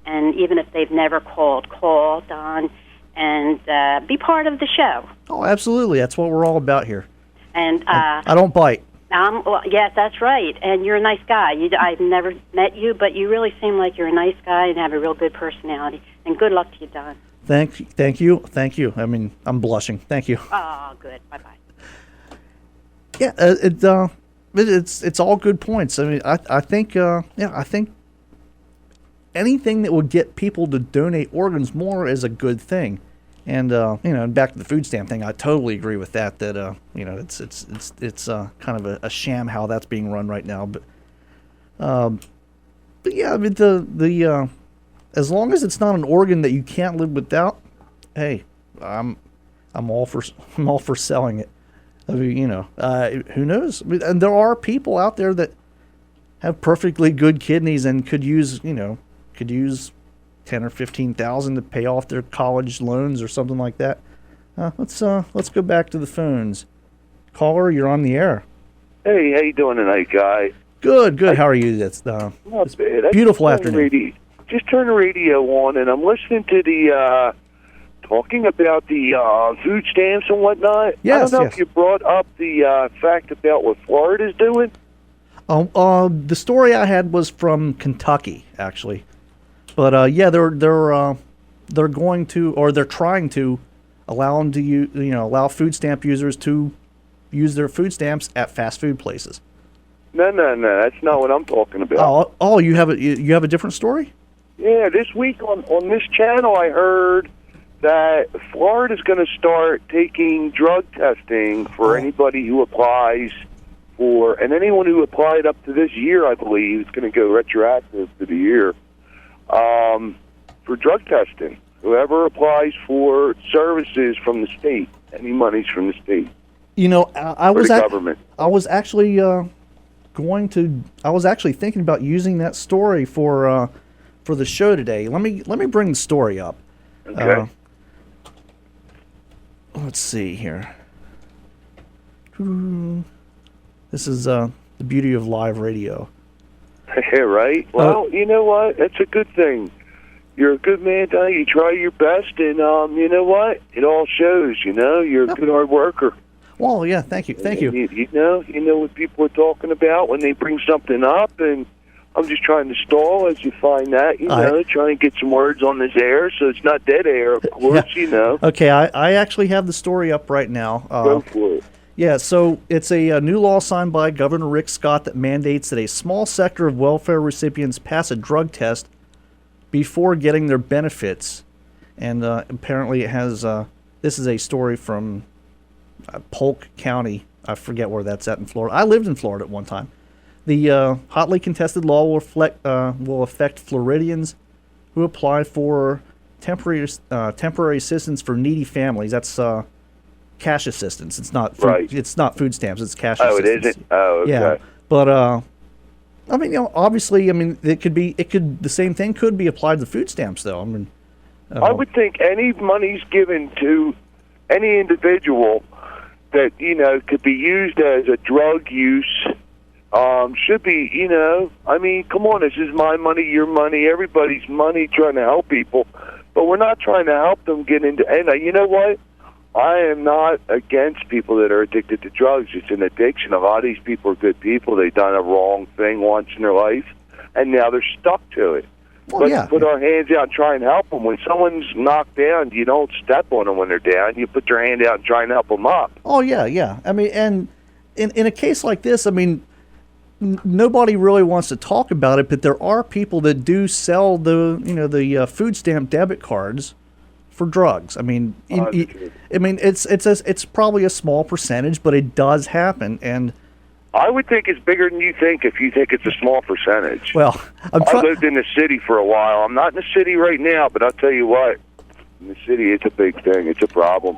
and even if they've never call Don, and be part of the show. Oh, absolutely. That's what we're all about here. And I don't bite. Well, yes, that's right. And you're a nice guy. I've never met you, but you really seem like you're a nice guy and have a real good personality. And good luck to you, Don. Thank you. I mean, I'm blushing. Thank you. Oh, good. Bye-bye. Yeah, it's all good points. I mean, I think anything that would get people to donate organs more is a good thing. And back to the food stamp thing, I totally agree with that. That it's kind of a sham how that's being run right now. But yeah, I mean the as long as it's not an organ that you can't live without, hey, I'm all for selling it. I mean, who knows? I mean, and there are people out there that have perfectly good kidneys and could use 10 or 15,000 to pay off their college loans or something like that. Let's go back to the phones. Caller, you're on the air. Hey, how you doing tonight, guy? Good. How are you? It's not bad. Beautiful afternoon. Just turn the radio on, and I'm listening to the talking about the food stamps and whatnot. Yes, I don't know yes. if you brought up the fact about what Florida's doing. The story I had was from Kentucky, actually, but yeah, they're going to, or they're trying to allow them to allow food stamp users to use their food stamps at fast food places. No, that's not what I'm talking about. Oh, you have a different story? Yeah, this week on this channel, I heard that Florida's going to start taking drug testing for anybody who applies for, and anyone who applied up to this year, I believe, is going to go retroactive to the year, for drug testing. Whoever applies for services from the state, any monies from the state. I was government. I was actually thinking about using that story for the show today. Let me bring the story up. Okay. Let's see here. This is the beauty of live radio. Yeah, right. Well, you know what? That's a good thing. You're a good man, Don. You try your best, and you know what? It all shows. You're a good hard worker. Well, yeah, thank you. You know what people are talking about when they bring something up, and I'm just trying to stall as you find that, trying to get some words on this air so it's not dead air, of course, Okay, I actually have the story up right now. Go for it. Yeah, so it's a new law signed by Governor Rick Scott that mandates that a small sector of welfare recipients pass a drug test before getting their benefits. And apparently it has, this is a story from Polk County. I forget where that's at in Florida. I lived in Florida at one time. The hotly contested law will affect Floridians who apply for temporary assistance for needy families. That's cash assistance. It's not food, right. It's not food stamps. It's cash assistance. assistance. It isn't? Oh, okay. Yeah, but I mean, obviously, I mean, the same thing could be applied to food stamps, though. I mean, I would think any money's given to any individual that could be used as a drug use should be. I mean, come on, this is my money, your money, everybody's money, trying to help people, but we're not trying to help them get into. And you know what? I am not against people that are addicted to drugs. It's an addiction. A lot of these people are good people. They've done a wrong thing once in their life, and now they're stuck to it. Well, Let's put our hands out and try and help them. When someone's knocked down, you don't step on them when they're down. You put your hand out and try and help them up. Oh, yeah. I mean, and in a case like this, I mean, nobody really wants to talk about it, but there are people that do sell the food stamp debit cards for drugs. I mean, it's probably a small percentage, but it does happen, and I would think it's bigger than you think if you think it's a small percentage. Well, I lived in the city for a while. I'm not in the city right now, but I'll tell you what, in the city, it's a big thing. It's a problem.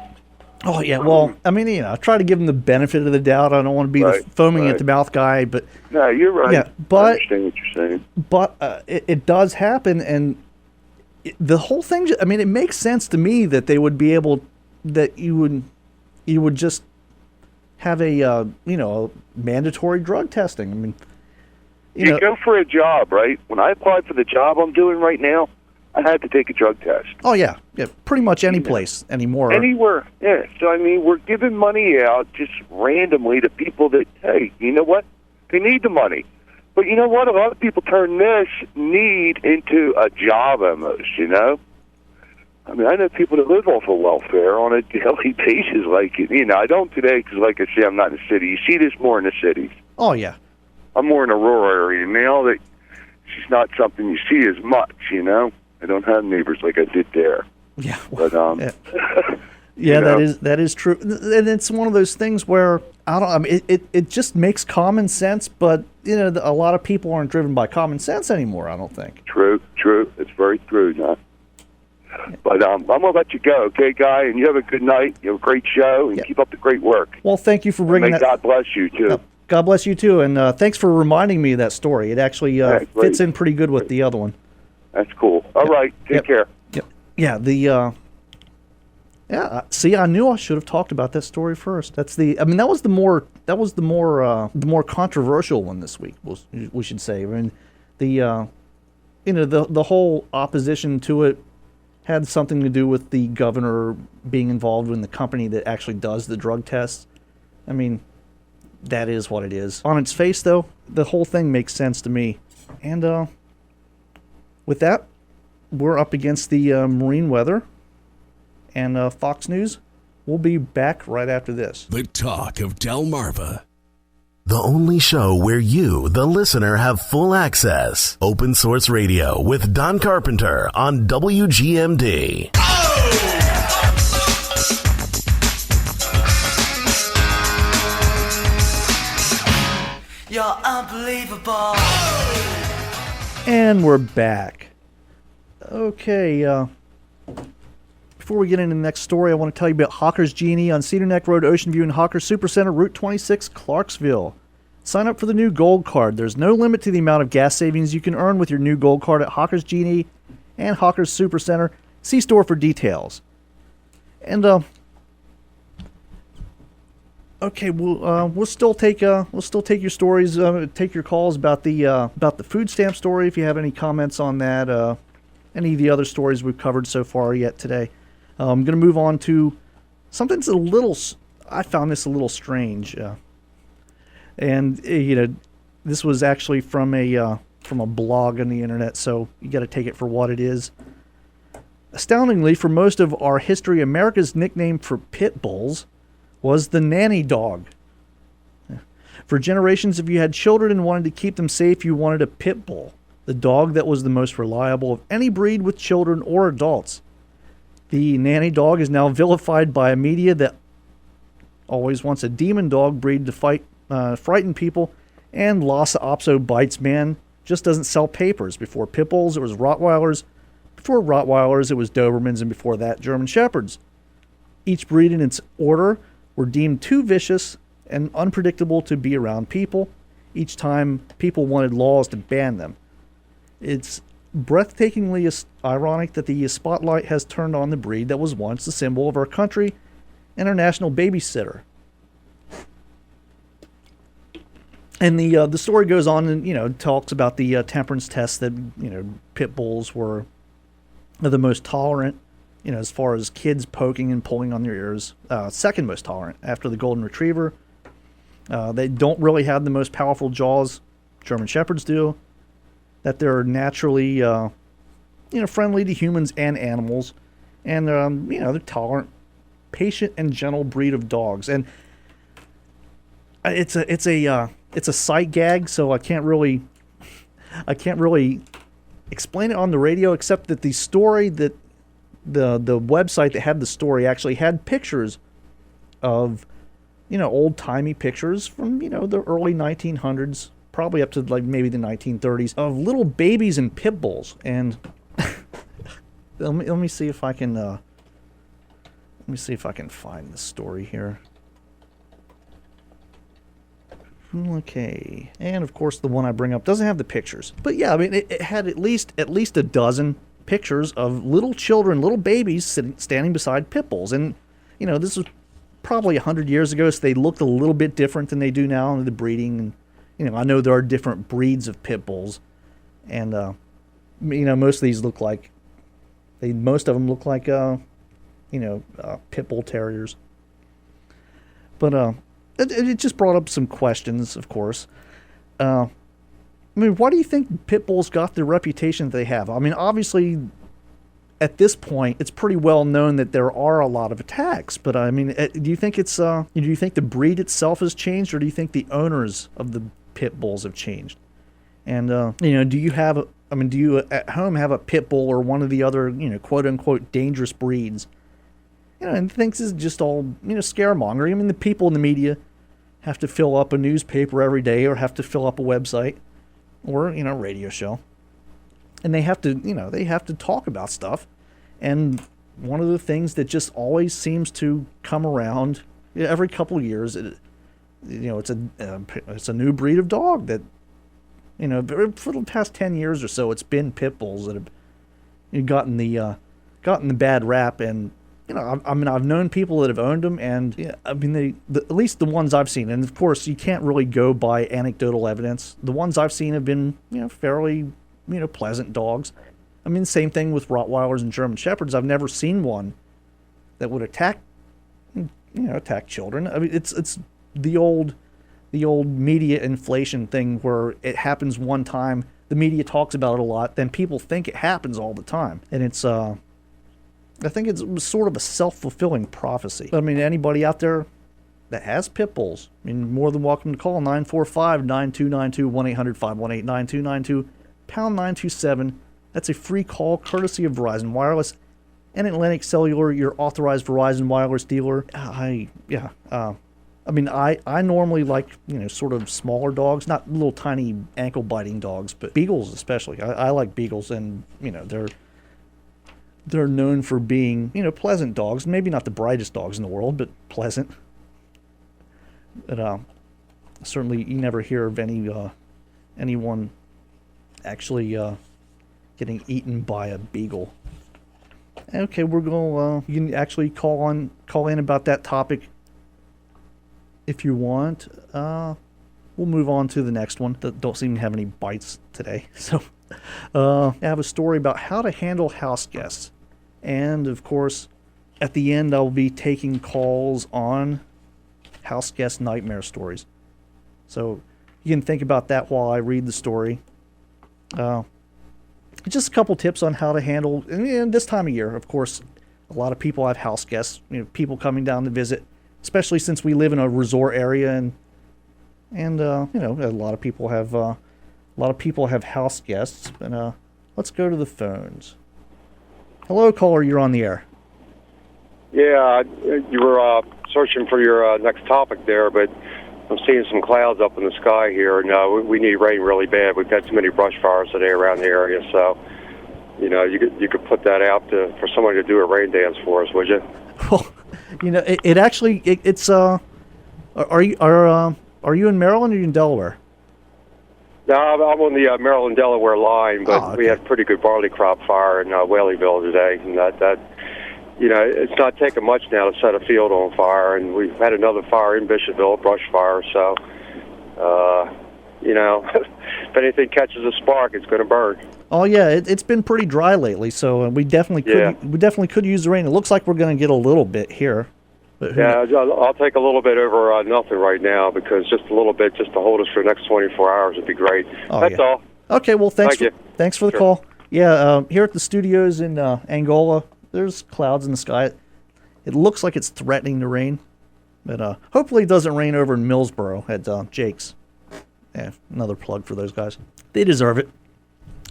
Oh, yeah. Well, I mean, I try to give them the benefit of the doubt. I don't want to be the foaming at the mouth guy, but no, you're right. Yeah, but I understand what you're saying. But it does happen, and the whole thing. I mean, it makes sense to me that they would be able, that you would just have a mandatory drug testing. I mean, you go for a job, right? When I applied for the job I'm doing right now, I had to take a drug test. Oh, yeah. Pretty much any place anymore. Anywhere, yeah. So, I mean, we're giving money out just randomly to people that, hey, you know what? They need the money. But you know what? A lot of people turn this need into a job almost, I mean, I know people that live off of welfare on a daily basis. Like, I don't today because, like I say, I'm not in the city. You see this more in the cities. Oh, yeah. I'm more in a rural area now. That it's not something you see as much, I don't have neighbors like I did there. Yeah. But yeah, that is true, and it's one of those things where I mean, it just makes common sense, but a lot of people aren't driven by common sense anymore. I don't think. True. It's very true, John. But I'm gonna let you go, okay, Guy? And you have a good night. You have a great show, and keep up the great work. Well, thank you for bringing that. God bless you too. God bless you too, and thanks for reminding me of that story. It actually fits in pretty good with the other one. That's cool. All right, take care. Yep. Yeah. See, I knew I should have talked about that story first. That was the more controversial one this week. We should say. I mean, the whole opposition to it had something to do with the governor being involved in the company that actually does the drug tests. I mean, that is what it is. On its face, though, the whole thing makes sense to me. And with that, we're up against the marine weather and Fox News. We'll be back right after this. The Talk of Delmarva. The only show where you, the listener, have full access. Open Source Radio with Don Carpenter on WGMD. You're unbelievable. And we're back. Okay, before we get into the next story, I want to tell you about Hawker's G&E on Cedar Neck Road, Ocean View, and Hawker Supercenter, Route 26, Clarksville. Sign up for the new Gold Card. There's no limit to the amount of gas savings you can earn with your new Gold Card at Hawker's G&E and Hawker's Supercenter. See store for details. And okay, we'll still take your stories, take your calls about the food stamp story if you have any comments on that. Any of the other stories we've covered so far yet today. I'm going to move on to something that's I found this a little strange. And this was actually from a blog on the internet, so you got to take it for what it is. Astoundingly, for most of our history, America's nickname for pit bulls was the nanny dog. For generations, if you had children and wanted to keep them safe, you wanted a pit bull, the dog that was the most reliable of any breed with children or adults. The nanny dog is now vilified by a media that always wants a demon dog breed to frighten people, and Lhasa Apso bites man just doesn't sell papers. Before pit bulls, it was Rottweilers. Before Rottweilers, it was Dobermans, and before that, German Shepherds. Each breed in its order were deemed too vicious and unpredictable to be around people. Each time, people wanted laws to ban them. It's breathtakingly ironic that the spotlight has turned on the breed that was once the symbol of our country and our national babysitter. And the story goes on and talks about the temperance test that pit bulls were the most tolerant, as far as kids poking and pulling on their ears. Second most tolerant after the golden retriever. They don't really have the most powerful jaws. German Shepherds do. That they're naturally, friendly to humans and animals, and they're tolerant, patient, and gentle breed of dogs. And it's a sight gag, so I can't really explain it on the radio, except that the story that the website that had the story actually had pictures of old-timey pictures from the early 1900s. Probably up to maybe the 1930s, of little babies and pit bulls. And let me see if I can find the story here. Okay, and of course the one I bring up doesn't have the pictures, but yeah, I mean it had at least a dozen pictures of little children, little babies standing beside pit bulls, and this was probably 100 years ago, so they looked a little bit different than they do now in the breeding. And I know there are different breeds of pit bulls, and most of these most of them look like pit bull terriers. But it just brought up some questions, of course. Why do you think pit bulls got the reputation that they have? I mean, obviously, at this point, it's pretty well known that there are a lot of attacks. But do you think do you think the breed itself has changed, or do you think the owners of the pit bulls have changed? And do you at home have a pit bull or one of the other quote unquote dangerous breeds? And thinks this is just all scaremongering. I mean, the people in the media have to fill up a newspaper every day, or have to fill up a website, or radio show, and they have to talk about stuff. And one of the things that just always seems to come around every couple of years, it's a new breed of dog that for the past 10 years or so, it's been pit bulls that have gotten the bad rap. And I've known people that have owned them, and at least the ones I've seen, and of course you can't really go by anecdotal evidence. The ones I've seen have been fairly pleasant dogs. I mean, same thing with Rottweilers and German Shepherds. I've never seen one that would attack children. I mean, it's the old media inflation thing where it happens one time, the media talks about it a lot, then people think it happens all the time. And it's, I think it's sort of a self-fulfilling prophecy. I mean, anybody out there that has pit bulls, I mean, more than welcome to call 945-9292, 1-800-518-9292, pound 927. That's a free call courtesy of Verizon Wireless and Atlantic Cellular, your authorized Verizon Wireless dealer. I normally like, sort of smaller dogs, not little tiny ankle-biting dogs, but beagles especially. I like beagles, and, they're known for being, pleasant dogs. Maybe not the brightest dogs in the world, but pleasant. But certainly you never hear of anyone actually getting eaten by a beagle. Okay, we're going. You can actually call in about that topic if you want. We'll move on to the next one. That don't seem to have any bites today. So, I have a story about how to handle house guests, and of course, at the end I'll be taking calls on house guest nightmare stories. So you can think about that while I read the story. Just a couple tips on how to handle, and this time of year, of course, a lot of people have house guests, people coming down to visit, especially since we live in a resort area, and a lot of people have house guests. And let's go to the phones. Hello, caller, you're on the air. Yeah, you were searching for your next topic there, but I'm seeing some clouds up in the sky here, and we need rain really bad. We've had too many brush fires today around the area, so you could put that out for somebody to do a rain dance for us, would you? Well, it's are you in Maryland or are you in Delaware? No, I'm on the Maryland-Delaware line, but we had pretty good barley crop fire in Whaleyville today, and that it's not taking much now to set a field on fire, and we've had another fire in Bishopville, a brush fire, so, if anything catches a spark, it's going to burn. Oh, yeah, it's been pretty dry lately, so we definitely could use the rain. It looks like we're going to get a little bit here. Yeah, I'll take a little bit over nothing right now, because just a little bit just to hold us for the next 24 hours would be great. That's all. Okay, well, thanks for the Sure. call. Yeah, here at the studios in Angola, there's clouds in the sky. It looks like it's threatening to rain, but hopefully it doesn't rain over in Millsboro at Jake's. Yeah, another plug for those guys. They deserve it.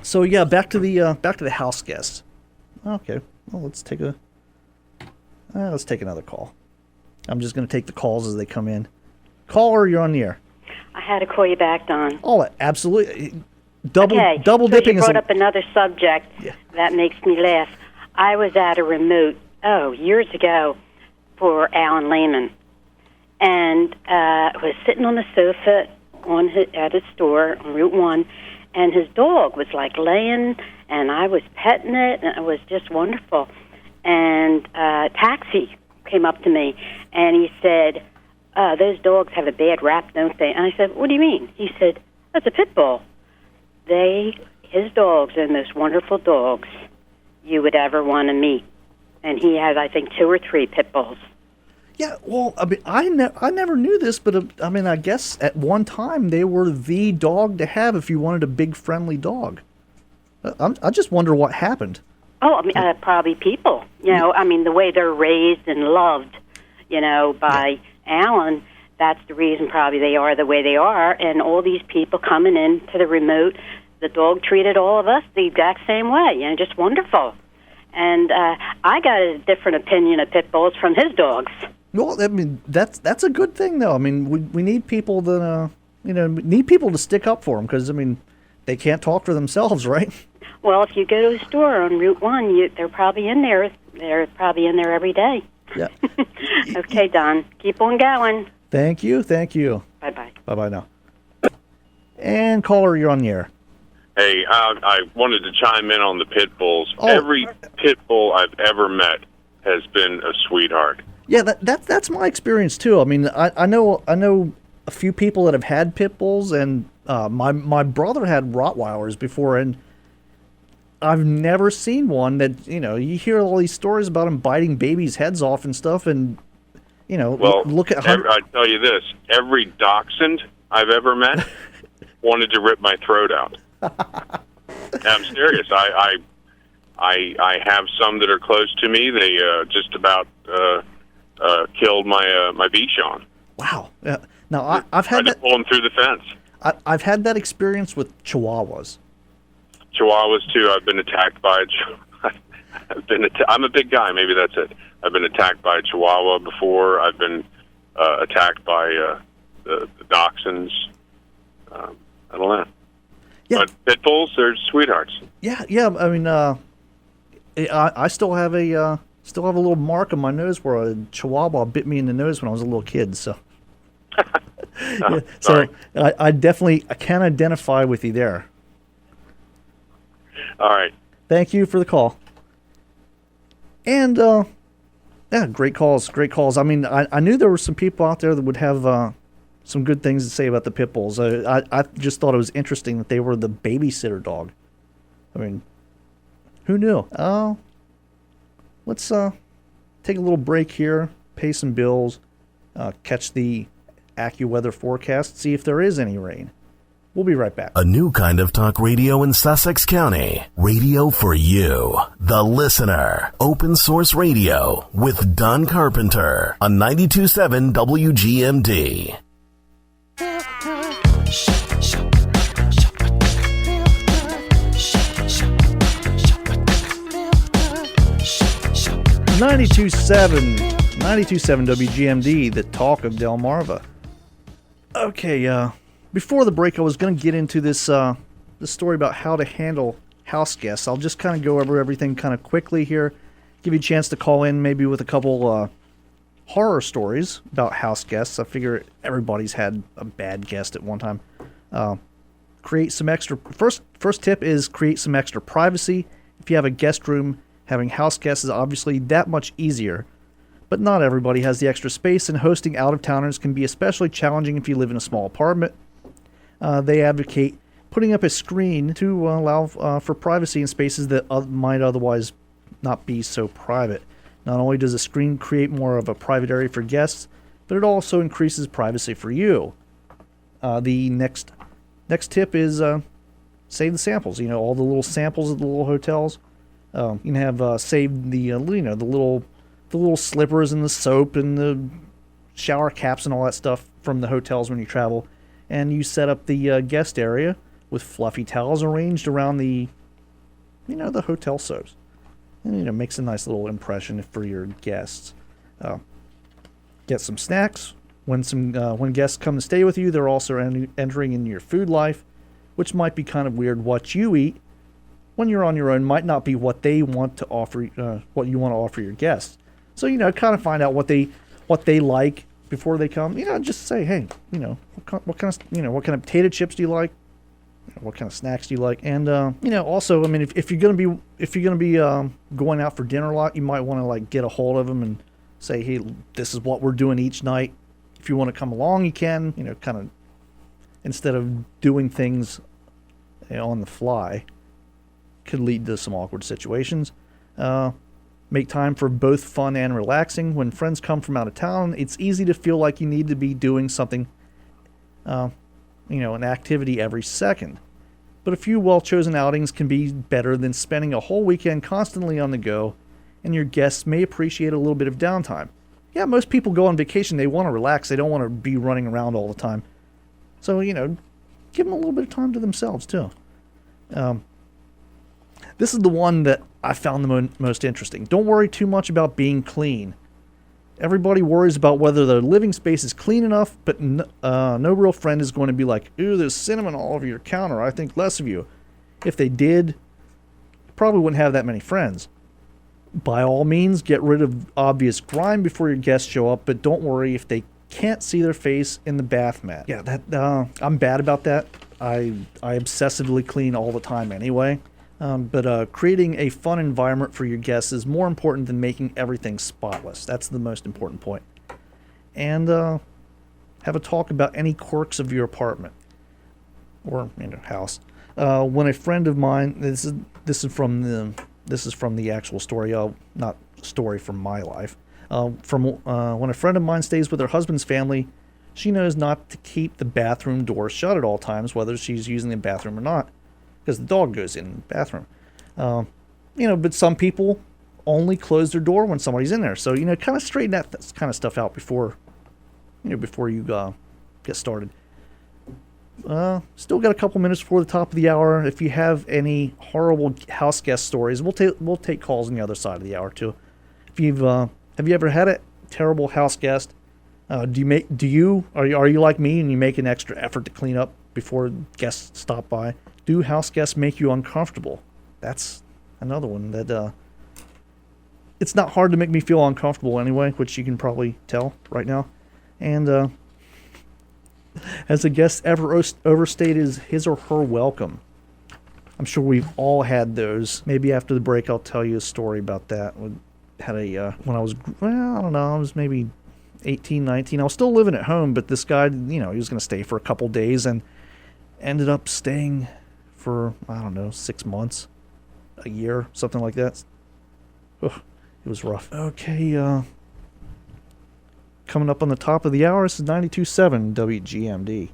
So yeah, back to the house guests. Okay, well let's take another call. I'm just going to take the calls as they come in. Caller, you're on the air. I had to call you back, Don. Oh, absolutely. Double dipping. You brought up another subject that makes me laugh. I was at a remote, years ago, for Alan Lehman, and was sitting on the sofa at his store on Route 1, and his dog was like laying, and I was petting it, and it was just wonderful. And a taxi came up to me, and he said, those dogs have a bad rap, don't they? And I said, what do you mean? He said, that's a pit bull. His dogs are the most wonderful dogs you would ever want to meet. And he has, I think, 2 or 3 pit bulls. Yeah, well, I mean, I never knew this, but I mean, I guess at one time they were the dog to have if you wanted a big, friendly dog. I just wonder what happened. Oh, I mean, probably people. I mean, the way they're raised and loved, by Alan, that's the reason probably they are the way they are. And all these people coming in to the remote, the dog treated all of us the exact same way, just wonderful. And I got a different opinion of pit bulls from his dogs. Well, I mean, that's a good thing, though. I mean, we need people that, need people to stick up for them because, I mean, they can't talk for themselves, right? Well, if you go to a store on Route 1, they're probably in there. They're probably in there every day. Yeah. Okay, Don. Keep on going. Thank you. Bye-bye. Bye-bye now. And caller, you're on the air. Hey, I wanted to chime in on the pit bulls. Oh. Every pit bull I've ever met has been a sweetheart. Yeah, that's my experience too. I mean, I know a few people that have had pit bulls, and my brother had Rottweilers before, and I've never seen one that, you hear all these stories about them biting babies' heads off and stuff, and, Well, look at... I tell you this, every dachshund I've ever met wanted to rip my throat out. And I'm serious. I have some that are close to me. They just about killed my Bichon. Wow. Now, I've had that... pull them through the fence. I've had that experience with Chihuahuas. Chihuahuas, too. I've been attacked by... I'm a big guy. Maybe that's it. I've been attacked by a Chihuahua before. I've been attacked by the dachshunds. I don't know. Yeah. But pit bulls, they're sweethearts. Yeah. I mean, I still have a little mark on my nose where a Chihuahua bit me in the nose when I was a little kid. So, yeah, so I can identify with you there. All right. Thank you for the call. And yeah, great calls. I mean, I knew there were some people out there that would have some good things to say about the pit bulls. I just thought it was interesting that they were the babysitter dog. I mean, who knew? Let's take a little break here, pay some bills, catch the AccuWeather forecast, see if there is any rain. We'll be right back. A new kind of talk radio in Sussex County. Radio for you, the listener. Open source radio with Don Carpenter on 92.7 WGMD. 92.7 WGMD, the talk of Delmarva. Okay, before the break, I was going to get into this story about how to handle house guests. I'll just kind of go over everything kind of quickly here, give you a chance to call in maybe with a couple horror stories about house guests. I figure everybody's had a bad guest at one time. Create some extra... First tip is create some extra privacy. If you have a guest room, having house guests is obviously that much easier. But not everybody has the extra space, and hosting out-of-towners can be especially challenging if you live in a small apartment. They advocate putting up a screen to allow for privacy in spaces that might otherwise not be so private. Not only does a screen create more of a private area for guests, but it also increases privacy for you. The next tip is save the samples. All the little samples of the little hotels. You can have saved the the little slippers and the soap and the shower caps and all that stuff from the hotels when you travel. And you set up the guest area with fluffy towels arranged around the hotel soaps. And, makes a nice little impression for your guests. Get some snacks. When guests come to stay with you, they're also entering in your food life, which might be kind of weird. What you eat when you're on your own might not be what they want to offer, what you want to offer your guests. So, kind of find out what they like before they come. Just say, hey, what kind of potato chips do you like? What kind of snacks do you like? And also, I mean, if you're gonna be going out for dinner a lot, you might want to get a hold of them and say, hey, this is what we're doing each night. If you want to come along, you can. Kind of instead of doing things on the fly, could lead to some awkward situations. Make time for both fun and relaxing. When friends come from out of town, it's easy to feel like you need to be doing something, an activity every second. But a few well-chosen outings can be better than spending a whole weekend constantly on the go, and your guests may appreciate a little bit of downtime. Yeah, most people go on vacation, they want to relax, they don't want to be running around all the time. So, give them a little bit of time to themselves, too. This is the one that I found the most interesting. Don't worry too much about being clean. Everybody worries about whether their living space is clean enough, but no real friend is going to be like, ooh, there's cinnamon all over your counter. I think less of you. If they did, you probably wouldn't have that many friends. By all means, get rid of obvious grime before your guests show up, but don't worry if they can't see their face in the bath mat. Yeah, I'm bad about that. I obsessively clean all the time anyway. But creating a fun environment for your guests is more important than making everything spotless. That's the most important point. And have a talk about any quirks of your apartment or house. When a friend of mine, this is from the actual story, not story from my life. When a friend of mine stays with her husband's family, she knows not to keep the bathroom door shut at all times, whether she's using the bathroom or not, because the dog goes in the bathroom. But some people only close their door when somebody's in there. So, kind of straighten that kind of stuff out before you get started. Still got a couple minutes before the top of the hour. If you have any horrible house guest stories, we'll take calls on the other side of the hour too. If have you ever had a terrible house guest? Are you like me and you make an extra effort to clean up before guests stop by? Do house guests make you uncomfortable? That's another one that it's not hard to make me feel uncomfortable anyway, which you can probably tell right now. And has a guest ever overstayed his or her welcome? I'm sure we've all had those. Maybe after the break I'll tell you a story about that. When I was maybe 18, 19. I was still living at home, but this guy, he was going to stay for a couple days and ended up staying for, 6 months, a year, something like that. Ugh, it was rough. Okay, coming up on the top of the hour, this is 92.7 WGMD.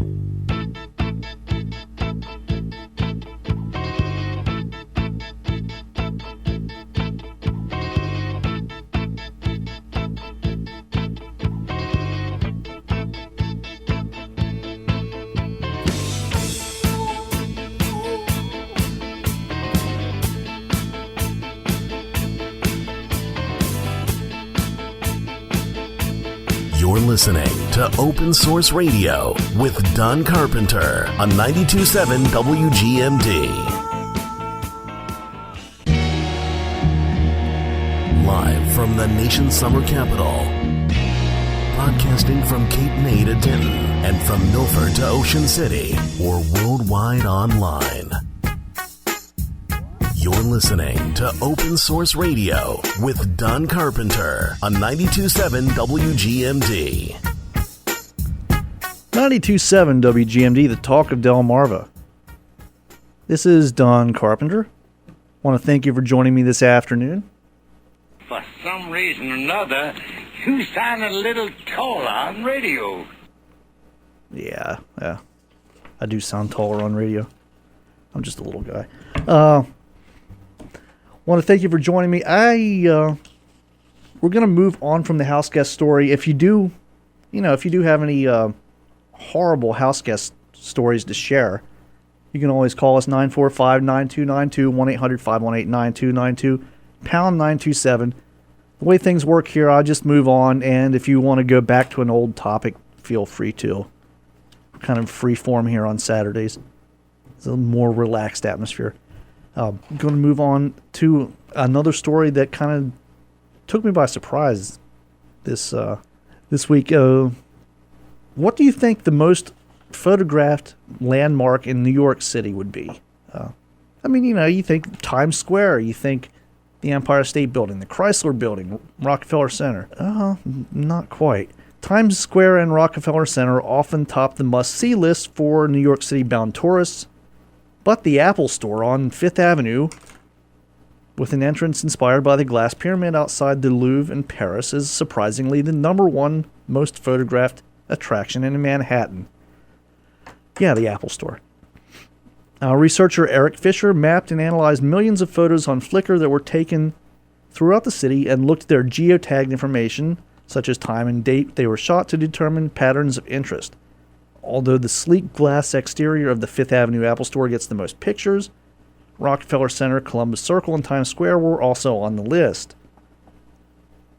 You're listening to Open Source Radio with Don Carpenter on 92.7 WGMD. Live from the nation's summer capital. Broadcasting from Cape May to Denton and from Milford to Ocean City or worldwide online. You're listening to Open Source Radio with Don Carpenter on 92.7 WGMD. 92.7 WGMD, the talk of Delmarva. This is Don Carpenter. I want to thank you for joining me this afternoon. For some reason or another, you sound a little taller on radio. Yeah. I do sound taller on radio. I'm just a little guy. Want to thank you for joining me. We're going to move on from the house guest story. If you do have any horrible house guest stories to share, you can always call us 945-9292, 1-800-518-9292, pound 927. The way things work here, I'll just move on, and if you want to go back to an old topic, feel free to. Kind of free form here on Saturdays. It's a more relaxed atmosphere. I'm going to move on to another story that kind of took me by surprise this week. What do you think the most photographed landmark in New York City would be? You think Times Square, you think the Empire State Building, the Chrysler Building, Rockefeller Center. Not quite. Times Square and Rockefeller Center often top the must-see list for New York City-bound tourists. But the Apple Store on Fifth Avenue, with an entrance inspired by the glass pyramid outside the Louvre in Paris, is surprisingly the #1 most photographed attraction in Manhattan. Yeah, the Apple Store. Researcher Eric Fisher mapped and analyzed millions of photos on Flickr that were taken throughout the city and looked at their geotagged information, such as time and date they were shot, to determine patterns of interest. Although the sleek glass exterior of the Fifth Avenue Apple Store gets the most pictures, Rockefeller Center, Columbus Circle, and Times Square were also on the list.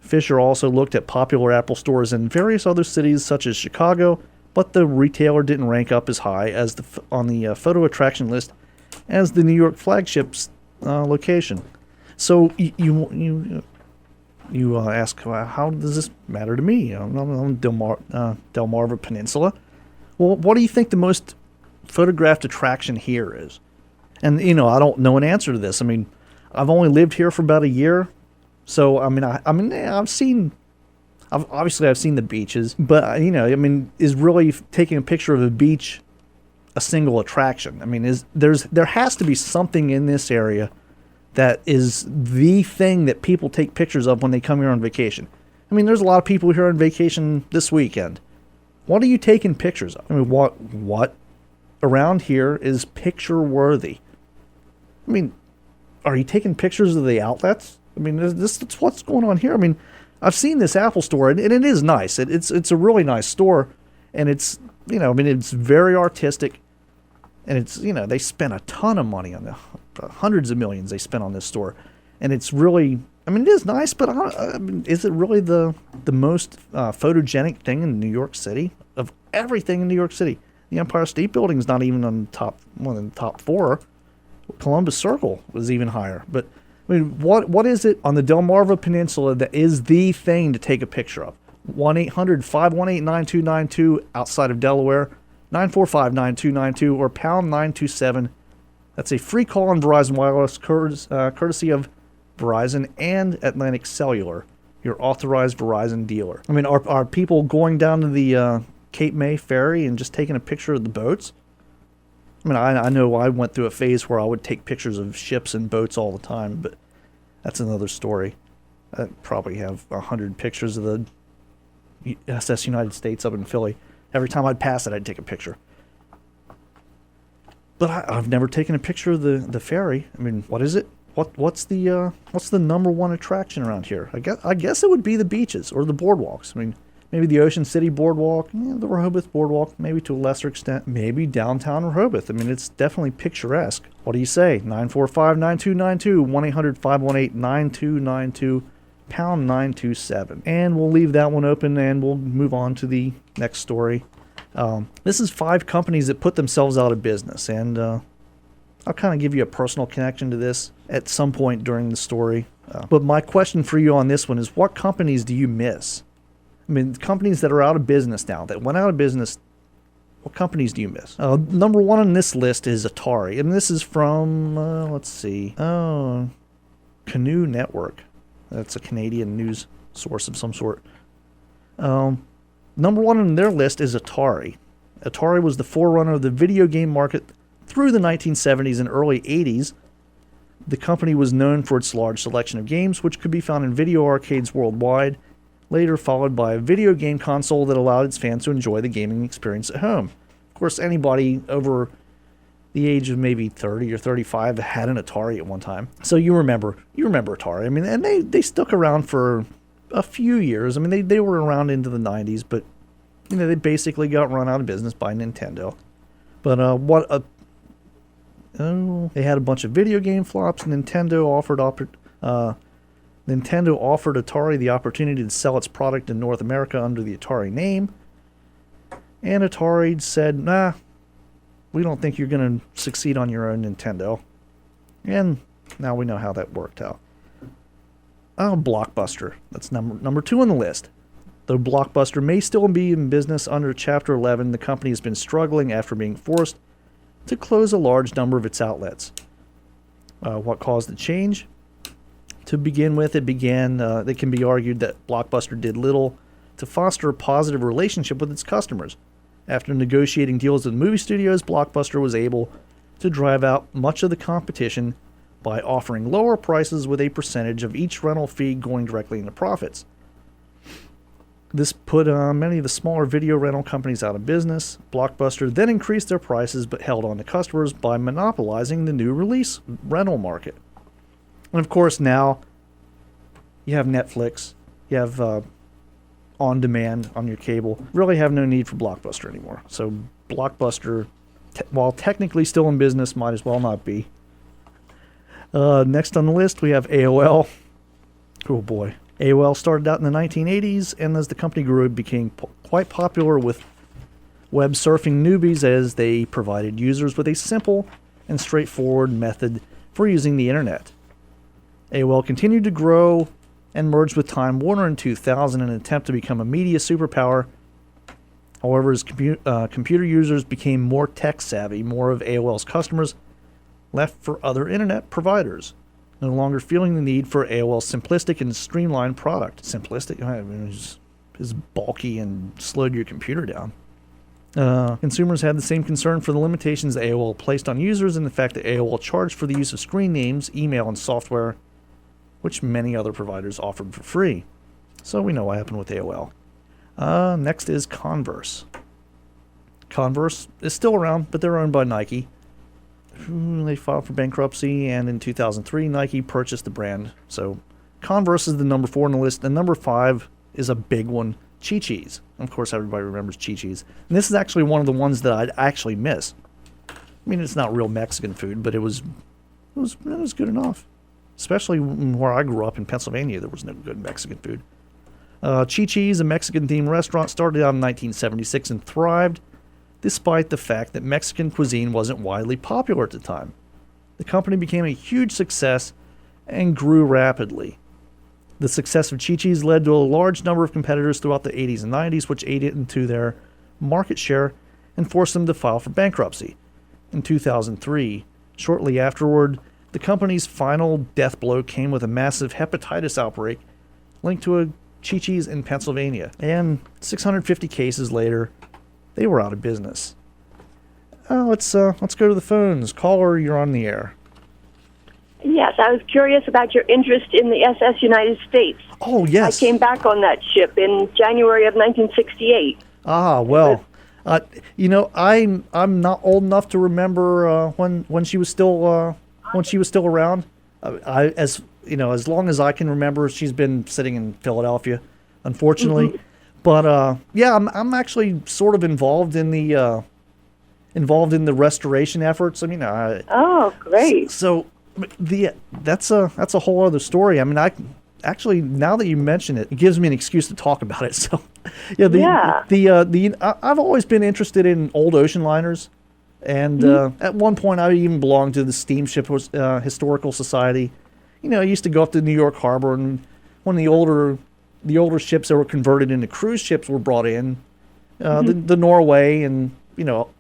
Fisher also looked at popular Apple stores in various other cities such as Chicago, but the retailer didn't rank up as high as on the photo attraction list as the New York flagship's location. So you ask, how does this matter to me? I'm on Delmarva Peninsula. Well, what do you think the most photographed attraction here is? And, I don't know an answer to this. I've only lived here for about a year. So, I've seen the beaches. But, is really taking a picture of a beach a single attraction. I mean, there has to be something in this area that is the thing that people take pictures of when they come here on vacation. I mean, there's a lot of people here on vacation this weekend. What are you taking pictures of? I mean, what around here is picture worthy? I mean, are you taking pictures of the outlets? I mean, that's what's going on here. I mean, I've seen this Apple store, and it is nice. It's a really nice store, and it's, you know, I mean, it's very artistic, and it's, you know, they spent a ton of money on hundreds of millions they spent on this store, and it's really, I mean, it is nice, but I mean, is it really the most photogenic thing in New York City? Of everything in New York City, the Empire State Building is not even on one of the top 4. Columbus Circle was even higher. But I mean, what is it on the Delmarva Peninsula that is the thing to take a picture of? 1-800-518-9292 outside of Delaware, 945-9292, or pound 927. That's a free call on Verizon Wireless, courtesy of Verizon and Atlantic Cellular, your authorized Verizon dealer. I mean, are people going down to the Cape May ferry and just taking a picture of the boats? I mean, I know I went through a phase where I would take pictures of ships and boats all the time, but that's another story. I probably have 100 pictures of the SS United States up in Philly. Every time I'd pass it, I'd take a picture. But I've never taken a picture of the ferry. I mean, what is it? What's the number one attraction around here? I guess it would be the beaches or the boardwalks. I mean, maybe the Ocean City Boardwalk, the Rehoboth Boardwalk, maybe to a lesser extent, maybe downtown Rehoboth. I mean, it's definitely picturesque. What do you say? 945-9292, 1-800-518-9292, pound 927. And we'll leave that one open, and we'll move on to the next story. This is 5 companies that put themselves out of business, and I'll kind of give you a personal connection to this at some point during the story. But my question for you on this one is, what companies do you miss? I mean, companies that are out of business now, that went out of business, what companies do you miss? Number 1 on this list is Atari. And this is from, let's see, Canoe Network. That's a Canadian news source of some sort. Number 1 on their list is Atari. Atari was the forerunner of the video game market through the 1970s and early 80s. The company was known for its large selection of games, which could be found in video arcades worldwide, later followed by a video game console that allowed its fans to enjoy the gaming experience at home. Of course, anybody over the age of maybe 30 or 35 had an Atari at one time. So you remember Atari. I mean, and they stuck around for a few years. I mean, they were around into the 90s, but you know, they basically got run out of business by Nintendo. But they had a bunch of video game flops. Nintendo offered Atari the opportunity to sell its product in North America under the Atari name. And Atari said, nah, we don't think you're going to succeed on your own, Nintendo. And now we know how that worked out. Blockbuster. That's number 2 on the list. Though Blockbuster may still be in business under Chapter 11, the company has been struggling after being forced to close a large number of its outlets. What caused the change? To begin with, it can be argued that Blockbuster did little to foster a positive relationship with its customers. After negotiating deals with movie studios, Blockbuster was able to drive out much of the competition by offering lower prices with a percentage of each rental fee going directly into profits. This put many of the smaller video rental companies out of business. Blockbuster then increased their prices but held on to customers by monopolizing the new release rental market. And of course, now you have Netflix, you have on demand on your cable. Really have no need for Blockbuster anymore. So Blockbuster, while technically still in business, might as well not be. Next on the list, we have AOL. Oh boy. AOL started out in the 1980s, and as the company grew, it became quite popular with web surfing newbies as they provided users with a simple and straightforward method for using the internet. AOL continued to grow and merged with Time Warner in 2000 in an attempt to become a media superpower. However, as computer users became more tech-savvy, more of AOL's customers left for other internet providers, no longer feeling the need for AOL's simplistic and streamlined product. Simplistic? I mean, it was bulky and slowed your computer down. Consumers had the same concern for the limitations that AOL placed on users and the fact that AOL charged for the use of screen names, email, and software, which many other providers offered for free. So we know what happened with AOL. Next is Converse. Converse is still around, but they're owned by Nike. They filed for bankruptcy, and in 2003, Nike purchased the brand. So Converse is the number 4 on the list. And number 5 is a big one, Chi-Chi's. Of course, everybody remembers Chi-Chi's. And this is actually one of the ones that I actually miss. I mean, it's not real Mexican food, but it was good enough. Especially where I grew up in Pennsylvania, there was no good Mexican food. Chi-Chi's, a Mexican-themed restaurant, started out in 1976 and thrived, despite the fact that Mexican cuisine wasn't widely popular at the time. The company became a huge success and grew rapidly. The success of Chi-Chi's led to a large number of competitors throughout the 80s and 90s, which aided into their market share and forced them to file for bankruptcy. In 2003, shortly afterward, the company's final death blow came with a massive hepatitis outbreak linked to a Chi-Chi's in Pennsylvania. And 650 cases later, they were out of business. Let's go to the phones. Caller, you're on the air. Yes, I was curious about your interest in the SS United States. Oh, yes. I came back on that ship in January of 1968. Ah, well, I'm not old enough to remember when she was still around. As long as I can remember, she's been sitting in Philadelphia, unfortunately. Mm-hmm. But yeah, I'm actually sort of involved in the restoration efforts. I mean, oh, great. So that's a whole other story. I mean, actually, now that you mention it, it gives me an excuse to talk about it. So I've always been interested in old ocean liners, and at one point I even belonged to the Steamship Historical Society. I used to go up to New York Harbor, and when the older ships that were converted into cruise ships were brought in, the Norway and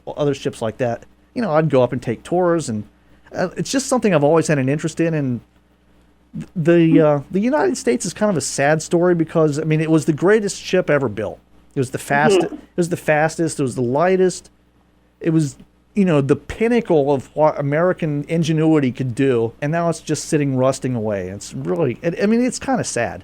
other ships like that. I'd go up and take tours, and it's just something I've always had an interest in. And the United States is kind of a sad story because it was the greatest ship ever built. It was the fastest. It was the fastest. It was the lightest. It was the pinnacle of what American ingenuity could do, and now it's just sitting rusting away. It's really, it's kind of sad.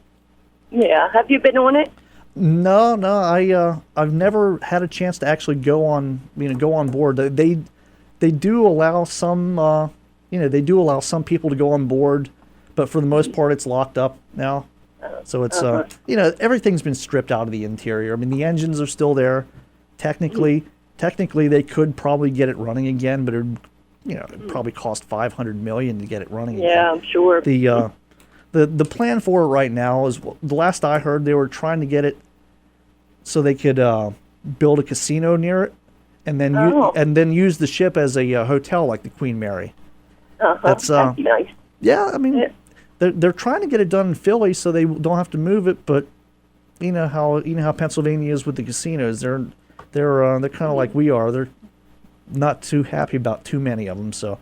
Yeah. Have you been on it? No. I've never had a chance to actually go on board. They do allow some, some people to go on board, but for the most part, it's locked up now. So it's, everything's been stripped out of the interior. The engines are still there. Technically, they could probably get it running again, but it'd probably cost $500 million to get it running again. Yeah, I'm sure. The plan for it right now is, the last I heard, they were trying to get it so they could build a casino near it, and then use the ship as a hotel like the Queen Mary. That'd be nice. Yeah, they're trying to get it done in Philly so they don't have to move it, but you know how Pennsylvania is with the casinos. They're kind of like we are. They're not too happy about too many of them. So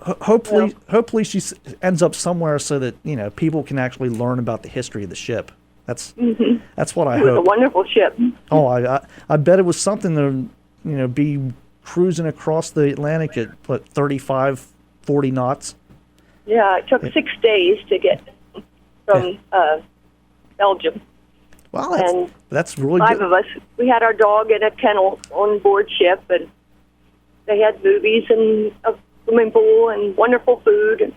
hopefully she ends up somewhere so that people can actually learn about the history of the ship. That's what I hope. It was a wonderful ship. Oh, I bet it was something to be cruising across the Atlantic at 35, 40 knots. Yeah, it took 6 days to get from Belgium. Wow, that's really good. 5 of us. We had our dog in a kennel on board ship, and they had movies and a swimming pool and wonderful food. And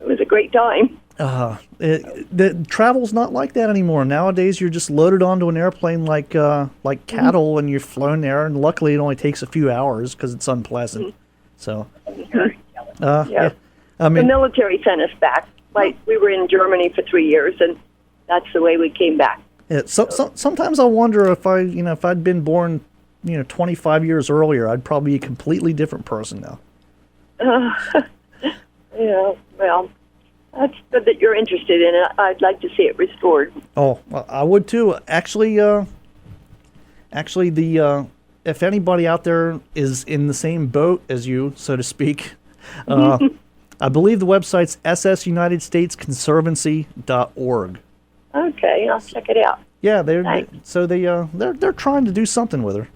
it was a great time. The travel's not like that anymore. Nowadays, you're just loaded onto an airplane like cattle, and you're flown there. And luckily, it only takes a few hours because it's unpleasant. So, yeah. The military sent us back. Like we were in Germany for 3 years, and that's the way we came back. Yeah. Sometimes I wonder if if I'd been born 25 years earlier, I'd probably be a completely different person now. Yeah. Well. That's good that you're interested in it. I'd like to see it restored. Oh, well, I would too. Actually, if anybody out there is in the same boat as you, so to speak, I believe the website's ssunitedstatesconservancy.org. Okay, I'll check it out. Yeah, they're trying to do something with her.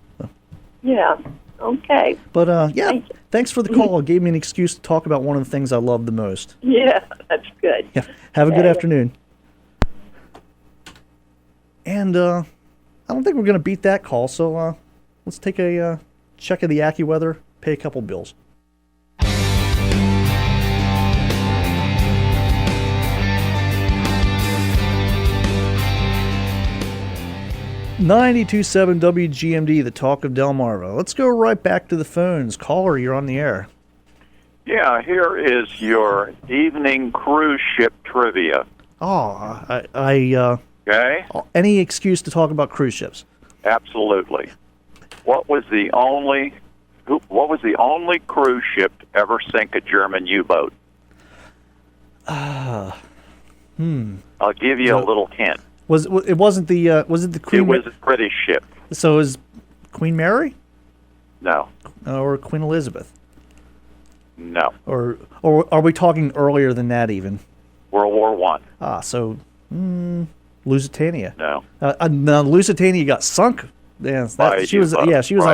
Yeah. Okay. But thanks for the call. It gave me an excuse to talk about one of the things I love the most. Yeah, that's good. Yeah. Have a good afternoon. And I don't think we're going to beat that call, so let's take a check of the AccuWeather, pay a couple bills. 92.7 WGMD, the talk of Delmarva. Let's go right back to the phones. Caller, you're on the air. Yeah, here is your evening cruise ship trivia. Oh, Okay? Any excuse to talk about cruise ships? Absolutely. What was the only cruise ship to ever sink a German U-boat? I'll give you a little hint. It wasn't the Queen? It was a British ship. So is Queen Mary? No. Or Queen Elizabeth? No. Or are we talking earlier than that even? World War One. So Lusitania. No. No, Lusitania got sunk. Yeah, she was on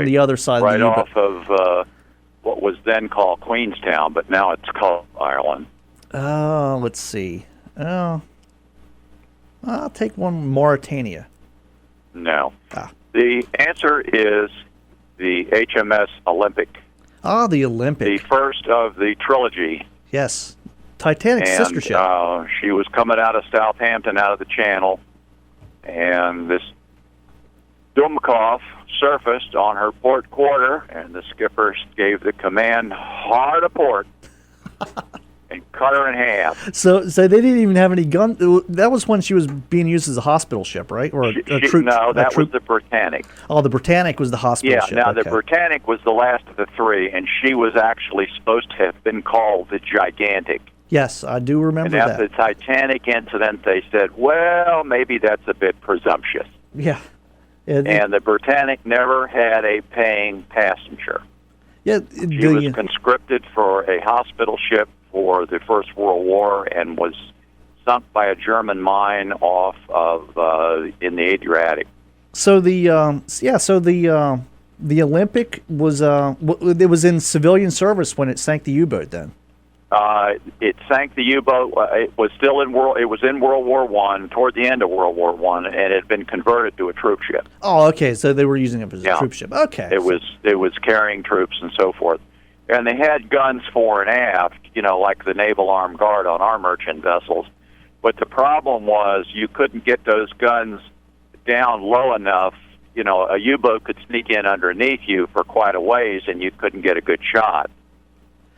the other side right of the off of what was then called Queenstown, but now it's called Ireland. Let's see. I'll take one, Mauritania. No. The answer is the HMS Olympic. The Olympic. The first of the trilogy. Yes. Titanic's sister ship. She was coming out of Southampton, out of the Channel, and this Dumkopf surfaced on her port quarter, and the skipper gave the command hard a port and cut her in half. So they didn't even have any gun. That was when she was being used as a hospital ship, right? Or a troop? No, that was the Britannic. Oh, the Britannic was the hospital ship. Yeah, now the Britannic was the last of the three, and she was actually supposed to have been called the Gigantic. Yes, I do remember that. And after the Titanic incident, they said, well, maybe that's a bit presumptuous. Yeah. And the Britannic never had a paying passenger. Yeah, she was conscripted for a hospital ship for the First World War and was sunk by a German mine off of in the Adriatic. So the Olympic was it was in civilian service when it sank the U-boat then. It sank the U-boat. It was still in World War One, toward the end of World War One, and it had been converted to a troop ship. Oh, okay. So they were using it as a troop ship. Okay. It was carrying troops and so forth, and they had guns fore and aft, like the Naval Armed Guard on our merchant vessels. But the problem was you couldn't get those guns down low enough. A U-boat could sneak in underneath you for quite a ways, and you couldn't get a good shot.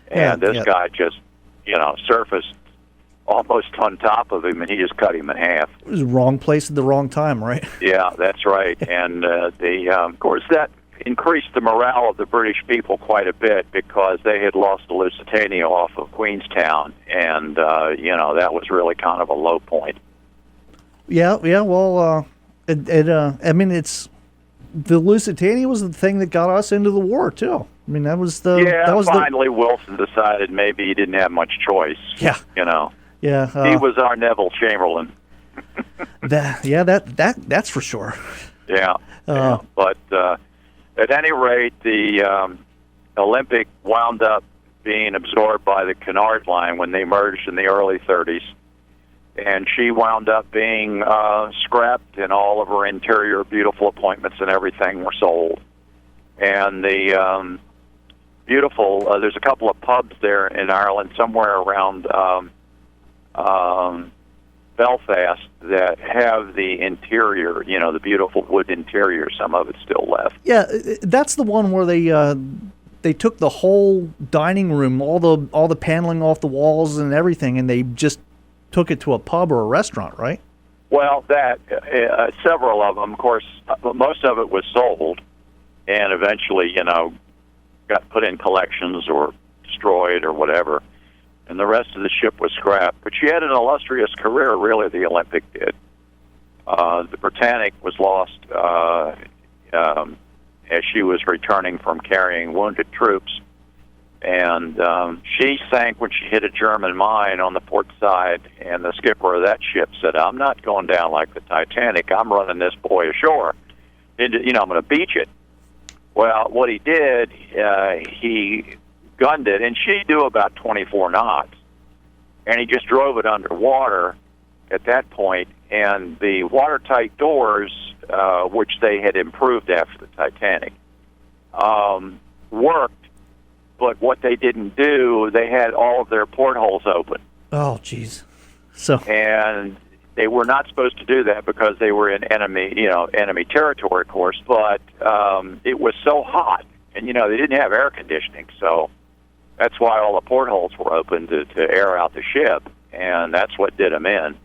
And this guy just, surfaced almost on top of him, and he just cut him in half. It was the wrong place at the wrong time, right? Yeah, that's right. And of course, that increased the morale of the British people quite a bit because they had lost the Lusitania off of Queenstown, and that was really kind of a low point. Yeah. Well, it's the Lusitania was the thing that got us into the war too. I mean, that was finally Wilson decided maybe he didn't have much choice. Yeah. Yeah. He was our Neville Chamberlain. That's for sure. Yeah. But at any rate, the Olympic wound up being absorbed by the Cunard Line when they merged in the early 30s. And she wound up being scrapped, and all of her interior beautiful appointments and everything were sold. And the there's a couple of pubs there in Ireland, somewhere around Belfast, that have the interior, the beautiful wood interior. Some of it's still left. Yeah, that's the one where they took the whole dining room, all the paneling off the walls and everything, and they just took it to a pub or a restaurant, right? Well, several of them, of course, most of it was sold, and eventually, got put in collections or destroyed or whatever, and the rest of the ship was scrapped. But she had an illustrious career, really, the Olympic did. The Britannic was lost as she was returning from carrying wounded troops, and she sank when she hit a German mine on the port side, and the skipper of that ship said, I'm not going down like the Titanic. I'm running this boy ashore. I'm going to beach it. Well, what he did, he gunned it, and she knew about 24 knots, and he just drove it underwater at that point, and the watertight doors, which they had improved after the Titanic, worked, but what they didn't do, they had all of their portholes open. Oh, jeez. So. And they were not supposed to do that because they were in enemy territory, of course, but it was so hot, and, they didn't have air conditioning, so that's why all the portholes were open to air out the ship, and that's what did them in.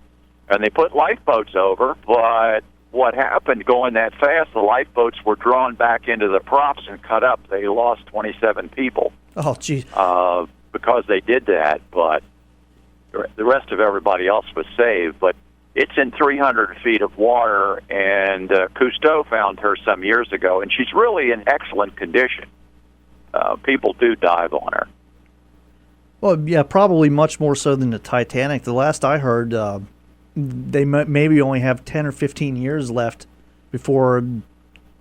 And they put lifeboats over, but what happened going that fast, the lifeboats were drawn back into the props and cut up. They lost 27 people. Oh, geez. Because they did that, but the rest of everybody else was saved. But it's in 300 feet of water, and Cousteau found her some years ago, and she's really in excellent condition. People do dive on her. Well, yeah, probably much more so than the Titanic. The last I heard, they maybe only have 10 or 15 years left before,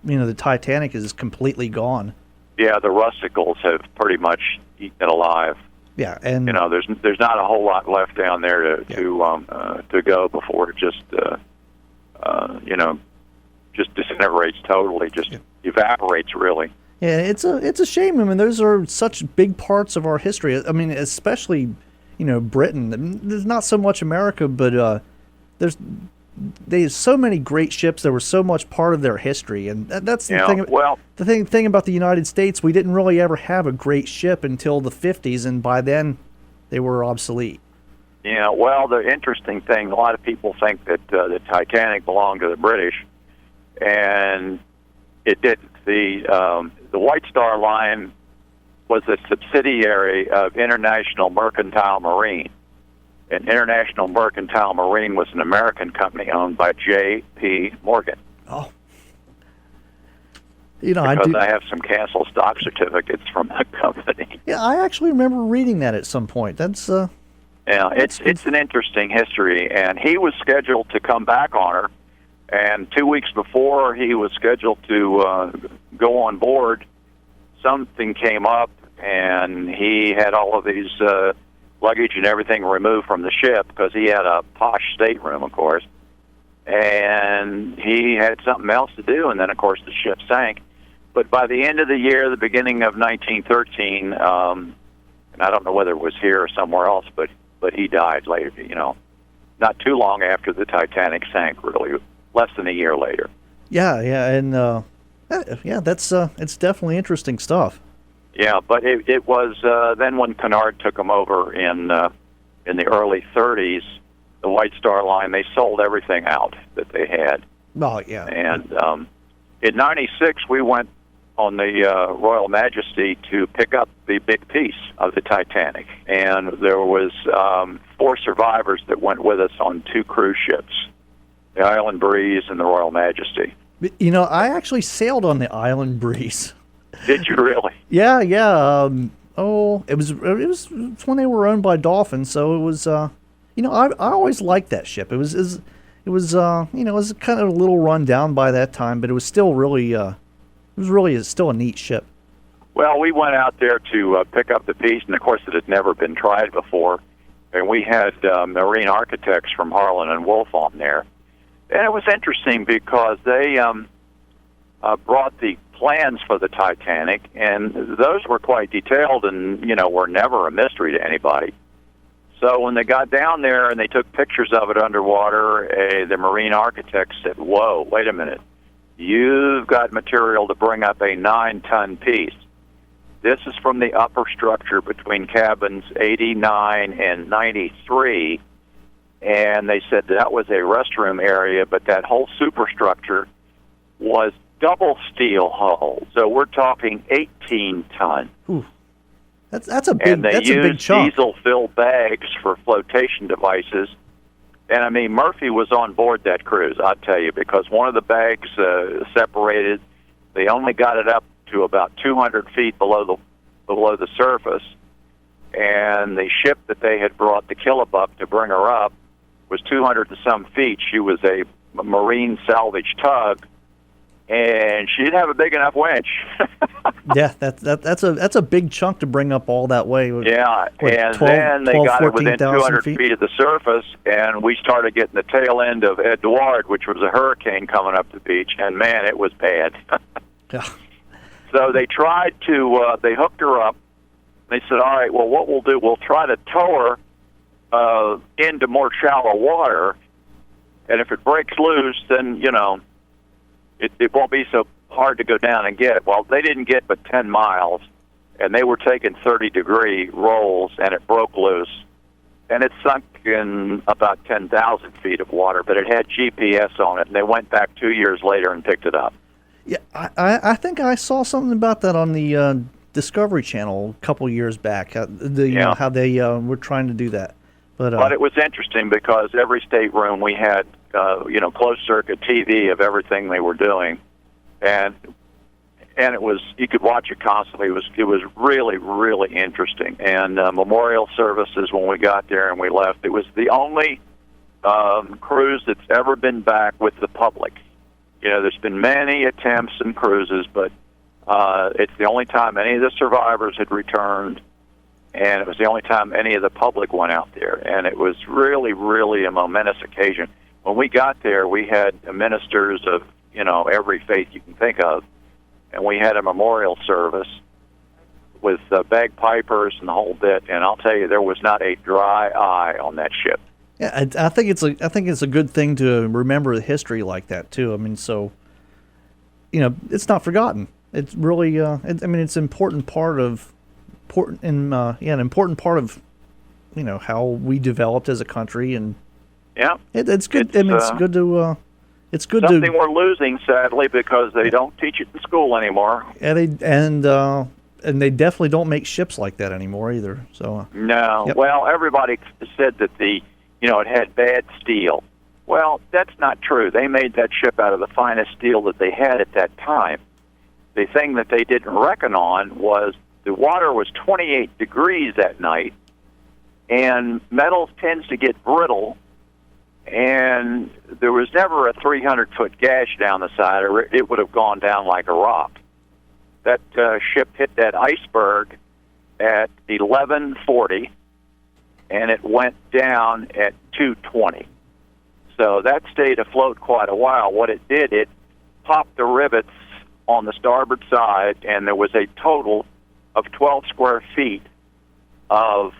the Titanic is completely gone. Yeah, the rusticles have pretty much eaten it alive. Yeah, and there's not a whole lot left down there to go before it just disintegrates totally, evaporates really. Yeah, it's a shame. I mean, those are such big parts of our history. I mean, especially Britain. There's not so much America, but there's so many great ships that were so much part of their history, and that's the thing. Well, the thing about the United States, we didn't really ever have a great ship until the 50s, and by then they were obsolete. Yeah, well, the interesting thing, a lot of people think that the Titanic belonged to the British, and it didn't. The White Star Line was a subsidiary of International Mercantile Marine. And International Mercantile Marine was an American company owned by J.P. Morgan. Oh. I have some canceled stock certificates from that company. Yeah, I actually remember reading that at some point. That's it's an interesting history, and he was scheduled to come back on her, and 2 weeks before he was scheduled to go on board, something came up, and he had all of these luggage and everything removed from the ship because he had a posh stateroom, of course, and he had something else to do, and then, of course, the ship sank. But by the end of the year, the beginning of 1913, and I don't know whether it was here or somewhere else, but he died later, not too long after the Titanic sank, really, less than a year later. Yeah, and that's it's definitely interesting stuff. Yeah, but it was then when Cunard took them over in the early 30s, the White Star Line, they sold everything out that they had. Oh, yeah. And in 96, we went on the Royal Majesty to pick up the big piece of the Titanic. And there was 4 survivors that went with us on 2 cruise ships, the Island Breeze and the Royal Majesty. I actually sailed on the Island Breeze. Did you really? Yeah. It was when they were owned by Dolphin, so it was. I always liked that ship. It was kind of a little run down by that time, but it was still really, still a neat ship. Well, we went out there to pick up the piece, and of course, it had never been tried before, and we had marine architects from Harlan and Wolff on there, and it was interesting because they brought the plans for the Titanic, and those were quite detailed and, were never a mystery to anybody. So when they got down there and they took pictures of it underwater, the marine architect said, "Whoa, wait a minute. You've got material to bring up a 9-ton piece. This is from the upper structure between cabins 89 and 93." And they said that was a restroom area, but that whole superstructure was double steel hull, so we're talking 18 ton. Ooh. That's a big. And they that's a big used chunk. diesel-filled bags for flotation devices. And I mean, Murphy was on board that cruise, I'll tell you, because one of the bags separated. They only got it up to about 200 feet below the surface, and the ship that they had brought, the Killabuk, to bring her up was 200 and some feet. She was a marine salvage tug. and she didn't have a big enough winch. Yeah, that's a big chunk to bring up all that way. Yeah, What, and 12, then they got it within 14,000 200 feet of the surface, and we started getting the tail end of Eduard, which was a hurricane coming up the beach, and man, it was bad. Yeah. So they tried to, they hooked her up. They said, all right, well, what we'll do, we'll try to tow her into more shallow water, and if it breaks loose, then, you know, it won't be so hard to go down and get. Well, they didn't get but 10 miles, and they were taking 30-degree rolls, and it broke loose. And it sunk in about 10,000 feet of water, but it had GPS on it, and they went back 2 years later and picked it up. Yeah, I think I saw something about that on the Discovery Channel a couple years back. You know, how they were trying to do that. But it was interesting because every stateroom we had, you know, closed-circuit TV of everything they were doing, and it was, you could watch it constantly. It was really, really interesting. And memorial services when we got there and we left, it was the only cruise that's ever been back with the public. You know, there's been many attempts and cruises, but it's the only time any of the survivors had returned, and it was the only time any of the public went out there. And it was really, really a momentous occasion. When we got there, we had ministers of, you know, every faith you can think of, and we had a memorial service with bagpipers and the whole bit. And I'll tell you, there was not a dry eye on that ship. yeah, I think it's a good thing to remember the history like that too. I mean, so you know, it's not forgotten. It's really, I mean, it's an important part of an important part of, you know, how we developed as a country, and yeah, it's good. It's good to. It's good something we're losing, sadly, because they don't teach it in school anymore. Yeah, and they definitely don't make ships like that anymore either. So no, yep. Well, everybody said that it had bad steel. Well, that's not true. They made that ship out of the finest steel that they had at that time. The thing that they didn't reckon on was the water was 28 degrees that night, and metal tends to get brittle, and there was never a 300-foot gash down the side, or it would have gone down like a rock. That ship hit that iceberg at 11:40, and it went down at 2:20. So that stayed afloat quite a while. What it did, it popped the rivets on the starboard side, and there was a total of 12 square feet of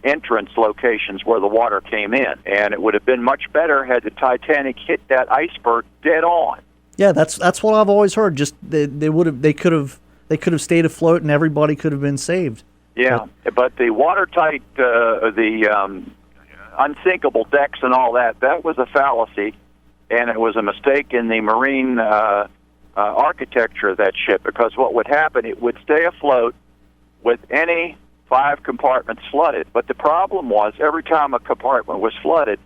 entrance locations where the water came in, and it would have been much better had the Titanic hit that iceberg dead on. Yeah, that's what I've always heard. Just they could have stayed afloat, and everybody could have been saved. Yeah, but the watertight, unsinkable decks and all that was a fallacy, and it was a mistake in the marine architecture of that ship, because what would happen, it would stay afloat with any 5 compartments flooded. But the problem was, every time a compartment was flooded,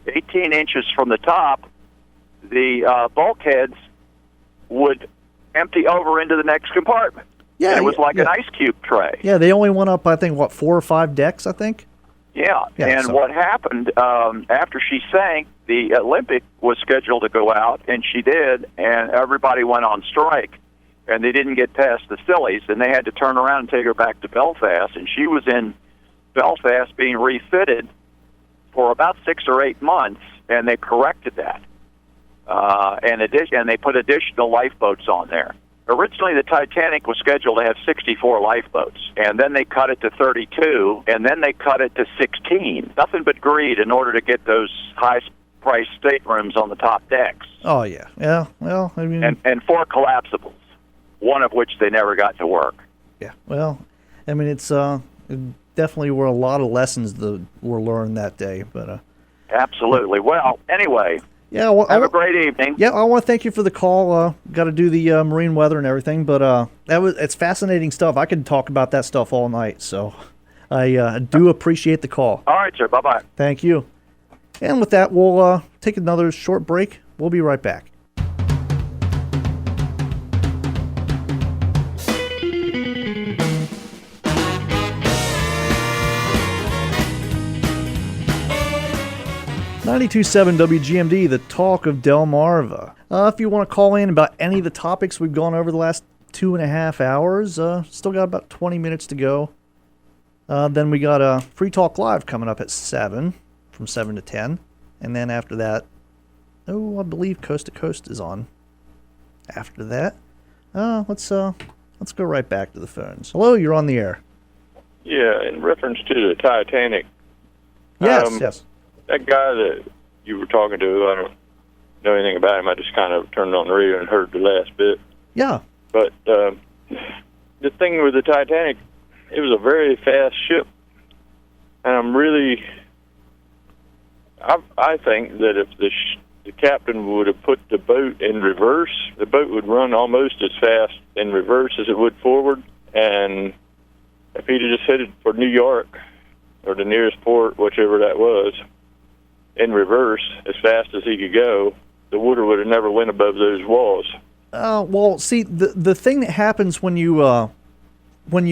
18 inches from the top, the bulkheads would empty over into the next compartment. Yeah, and it was like an ice cube tray. Yeah, they only went up, I think, 4 or 5 decks, I think? Yeah, and what happened, after she sank, the Olympic was scheduled to go out, and she did, and everybody went on strike, and they didn't get past the Scillies, and they had to turn around and take her back to Belfast, and she was in Belfast being refitted for about 6 or 8 months, and they corrected that. And they put additional lifeboats on there. Originally, the Titanic was scheduled to have 64 lifeboats, and then they cut it to 32, and then they cut it to 16. Nothing but greed in order to get those high-priced staterooms on the top decks. Oh, yeah. Yeah, well, I mean... And 4 collapsibles, one of which they never got to work. Yeah, well, I mean, it definitely were a lot of lessons that were learned that day, but... Absolutely. Well, anyway... Yeah, well, have a great evening. Yeah, I want to thank you for the call. Got to do the marine weather and everything, but it's fascinating stuff. I could talk about that stuff all night, so I do appreciate the call. All right, sir. Bye-bye. Thank you. And with that, we'll take another short break. We'll be right back. 92.7 WGMD, the talk of Delmarva. If you want to call in about any of the topics we've gone over the last 2.5 hours, still got about 20 minutes to go. Then we got Free Talk Live coming up at 7, from 7 to 10. And then after that, I believe Coast to Coast is on. After that, let's go right back to the phones. Hello, you're on the air. Yeah, in reference to the Titanic. Yes. That guy that you were talking to, I don't know anything about him. I just kind of turned on the radio and heard the last bit. Yeah. But the thing with the Titanic, it was a very fast ship. And I think that if the captain would have put the boat in reverse, the boat would run almost as fast in reverse as it would forward. And if he'd have just headed for New York or the nearest port, whichever that was, in reverse as fast as he could go, the water would have never went above those walls. Well, see, the thing that happens when you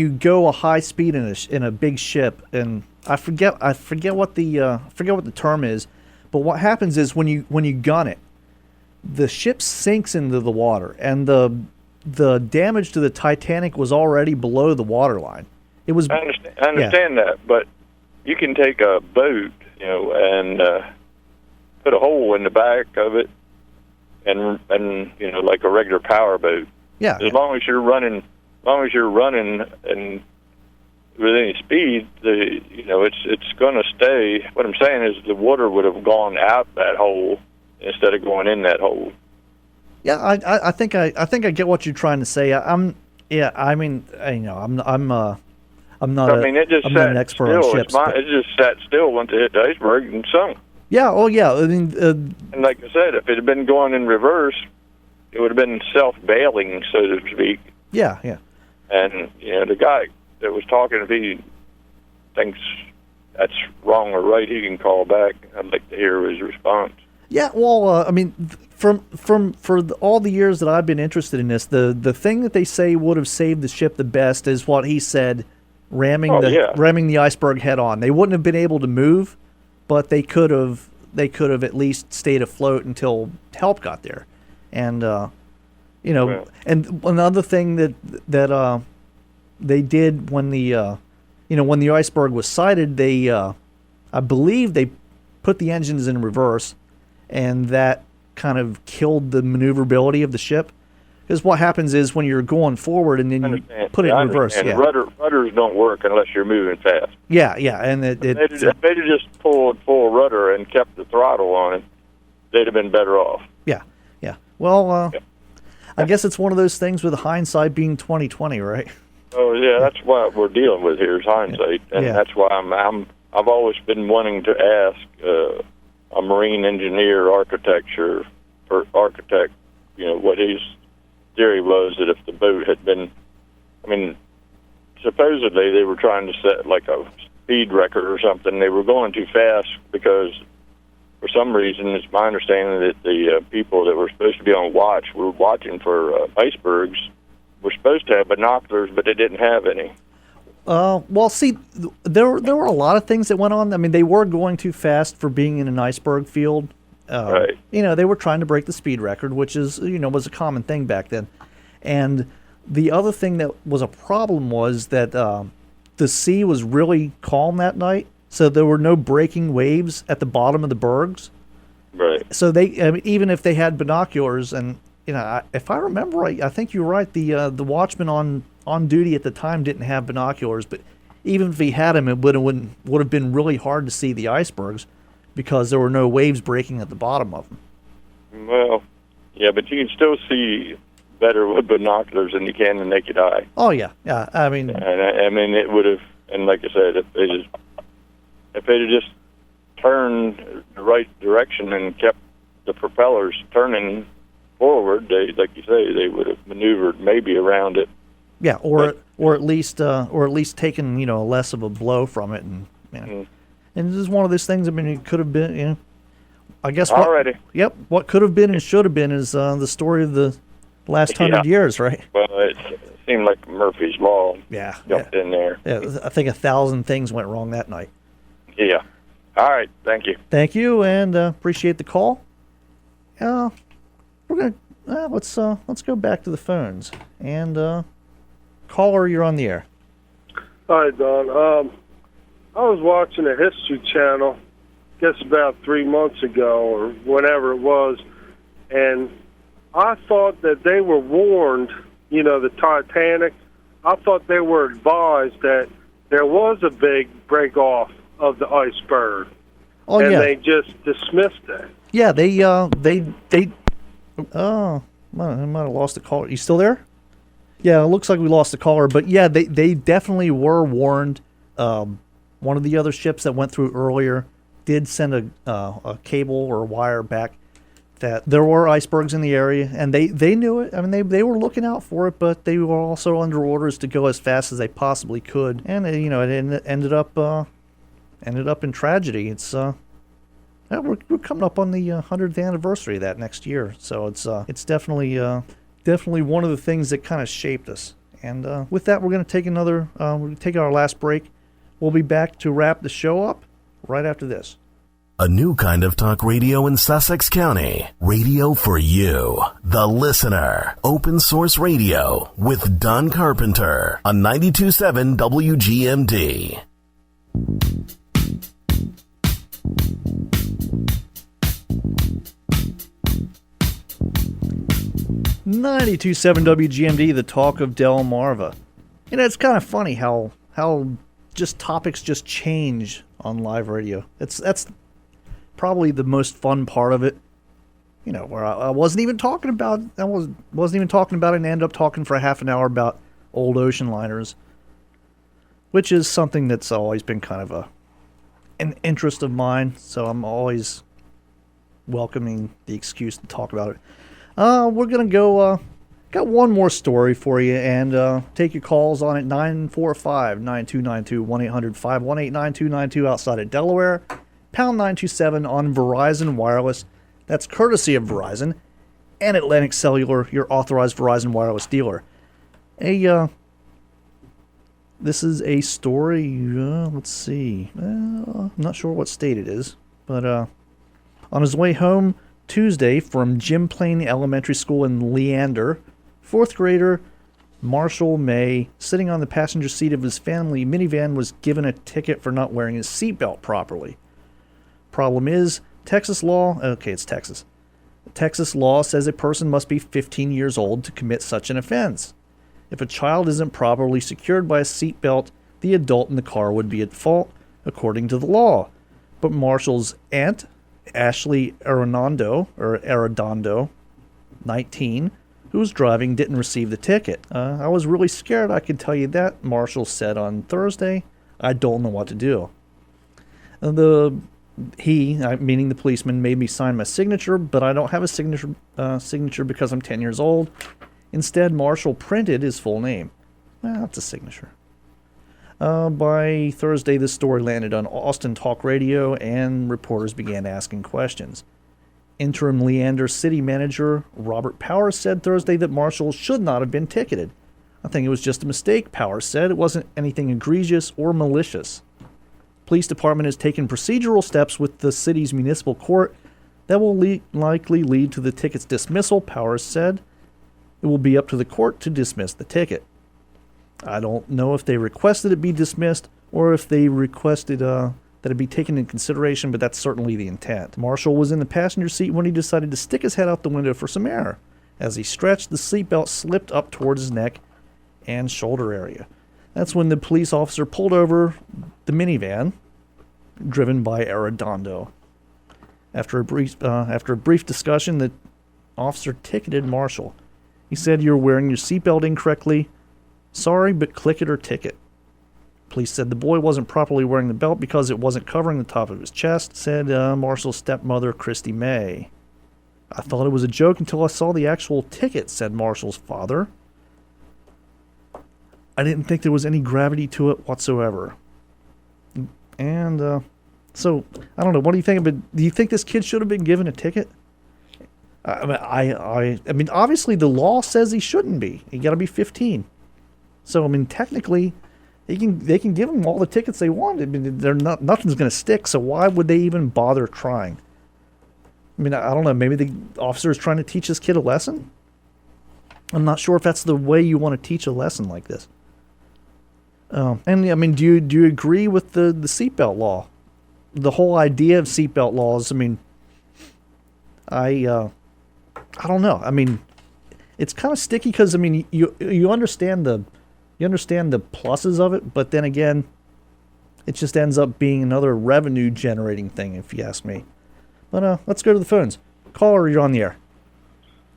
go a high speed in a big ship, and I forget what the term is, but what happens is when you gun it, the ship sinks into the water, and the damage to the Titanic was already below the waterline. It was. I understand that, but you can take a boat, and put a hole in the back of it, and like a regular power boat. Yeah. As long as you're running and with any speed, it's going to stay. What I'm saying is the water would have gone out that hole instead of going in that hole. Yeah, I think I get what you're trying to say. I'm not an expert on ships. It just sat still once it hit the iceberg and sunk. Yeah, I mean... and like I said, if it had been going in reverse, it would have been self-bailing, so to speak. Yeah. And, the guy that was talking, if he thinks that's wrong or right, he can call back. I'd like to hear his response. Yeah, well, I mean, for all the years that I've been interested in this, the thing that they say would have saved the ship the best is what he said, ramming the iceberg head on. They wouldn't have been able to move, but they could have at least stayed afloat until help got there. And and another thing that they did when the iceberg was sighted, they I believe they put the engines in reverse, and that kind of killed the maneuverability of the ship. Because what happens is when you're going forward and then you put it in reverse. And rudders don't work unless you're moving fast. Yeah, and if they'd have just pulled full rudder and kept the throttle on it, they'd have been better off. Yeah. Well, I guess it's one of those things with hindsight being 20/20, right? Oh yeah, that's what we're dealing with here is hindsight, and that's why I've always been wanting to ask a marine engineer, architect, what his theory was that if the boat had been, supposedly they were trying to set like a speed record or something. They were going too fast because for some reason, it's my understanding that the people that were supposed to be on watch were watching for icebergs, were supposed to have binoculars, but they didn't have any. Well, see, there were a lot of things that went on. I mean, they were going too fast for being in an iceberg field. Right. They were trying to break the speed record, which is, was a common thing back then. And the other thing that was a problem was that the sea was really calm that night, so there were no breaking waves at the bottom of the bergs. Right. So even if they had binoculars, and if I remember right, I think you're right. The watchman on duty at the time didn't have binoculars, but even if he had them, it would have been really hard to see the icebergs because there were no waves breaking at the bottom of them. Well, yeah, but you can still see better with binoculars than you can the naked eye. Oh yeah. I mean, it would have, and like I said, if they'd have just turned the right direction and kept the propellers turning forward, like you say, they would have maneuvered maybe around it. Yeah, or at least taken less of a blow from it, and and this is one of those things. I mean, it could have been, I guess. What could have been and should have been is the story of the last 100 years, right? Well, it seemed like Murphy's Law. Yeah, jumped in there. Yeah, I think 1,000 things went wrong that night. Yeah. All right, thank you. Thank you, and appreciate the call. We're gonna let's go back to the phones. And caller, you're on the air. Hi, Don. I was watching a History Channel, I guess about 3 months ago or whenever it was, and I thought that they were warned, the Titanic. I thought they were advised that there was a big break-off of the iceberg. Oh, and yeah. they just dismissed it. Yeah, they I might have lost the caller. You still there? Yeah, it looks like we lost the caller, but yeah, they definitely were warned. One of the other ships that went through earlier did send a cable or a wire back that there were icebergs in the area, and they knew it. I mean, they were looking out for it, but they were also under orders to go as fast as they possibly could, and it ended up in tragedy. It's we're coming up on the 100th anniversary of that next year, so it's definitely one of the things that kind of shaped us. And with that, we're going to take we're going to take our last break. We'll be back to wrap the show up right after this. A new kind of talk radio in Sussex County. Radio for you, the listener. Open source radio with Don Carpenter on 92.7 WGMD. 92.7 WGMD, the talk of Delmarva. It's kind of funny how just topics just change on live radio. That's probably the most fun part of it. Where I wasn't even talking about it and ended up talking for a half an hour about old ocean liners, which is something that's always been kind of an interest of mine. So I'm always welcoming the excuse to talk about it. We're going to go, got one more story for you, and take your calls on it, 945-9292, 1-800-518-9292 outside of Delaware, pound 927 on Verizon Wireless. That's courtesy of Verizon, and Atlantic Cellular, your authorized Verizon Wireless dealer. This is a story, let's see, I'm not sure what state it is, but on his way home Tuesday from Jim Plain Elementary School in Leander, 4th grader Marshall May, sitting on the passenger seat of his family minivan, was given a ticket for not wearing his seatbelt properly. Problem is, Texas law says a person must be 15 years old to commit such an offense. If a child isn't properly secured by a seatbelt, the adult in the car would be at fault, according to the law. But Marshall's aunt, Ashley Arredondo, 19, who was driving, didn't receive the ticket. I was really scared, I can tell you that, Marshall said on Thursday. I don't know what to do. Meaning the policeman, made me sign my signature, but I don't have a signature because I'm 10 years old. Instead, Marshall printed his full name. That's a signature. By Thursday, this story landed on Austin Talk Radio, and reporters began asking questions. Interim Leander City Manager Robert Powers said Thursday that Marshall should not have been ticketed. I think it was just a mistake, Powers said. It wasn't anything egregious or malicious. Police department has taken procedural steps with the city's municipal court that will likely lead to the ticket's dismissal, Powers said. It will be up to the court to dismiss the ticket. I don't know if they requested it be dismissed or if they requested that it be taken into consideration, but that's certainly the intent. Marshall was in the passenger seat when he decided to stick his head out the window for some air. As he stretched, the seatbelt slipped up towards his neck and shoulder area. That's when the police officer pulled over the minivan, driven by Arredondo. After a brief discussion, the officer ticketed Marshall. He said, "You're wearing your seatbelt incorrectly. Sorry, but click it or ticket." Police said the boy wasn't properly wearing the belt because it wasn't covering the top of his chest, said Marshall's stepmother, Christy May. "I thought it was a joke until I saw the actual ticket," said Marshall's father. "I didn't think there was any gravity to it whatsoever." And so, I don't know, what do you think of it? Do you think this kid should have been given a ticket? I mean, obviously the law says he shouldn't be. You got to be 15. So, I mean, technically, they can give them all the tickets they want. I mean, nothing's going to stick. So why would they even bother trying? I mean, I don't know. Maybe the officer is trying to teach this kid a lesson. I'm not sure if that's the way you want to teach a lesson like this. And I mean, do you agree with the seatbelt law? The whole idea of seatbelt laws. I mean, I don't know. I mean, it's kind of sticky because I mean, you understand the pluses of it, but then again, it just ends up being another revenue generating thing, if you ask me. But let's go to the phones. Caller, you're on the air.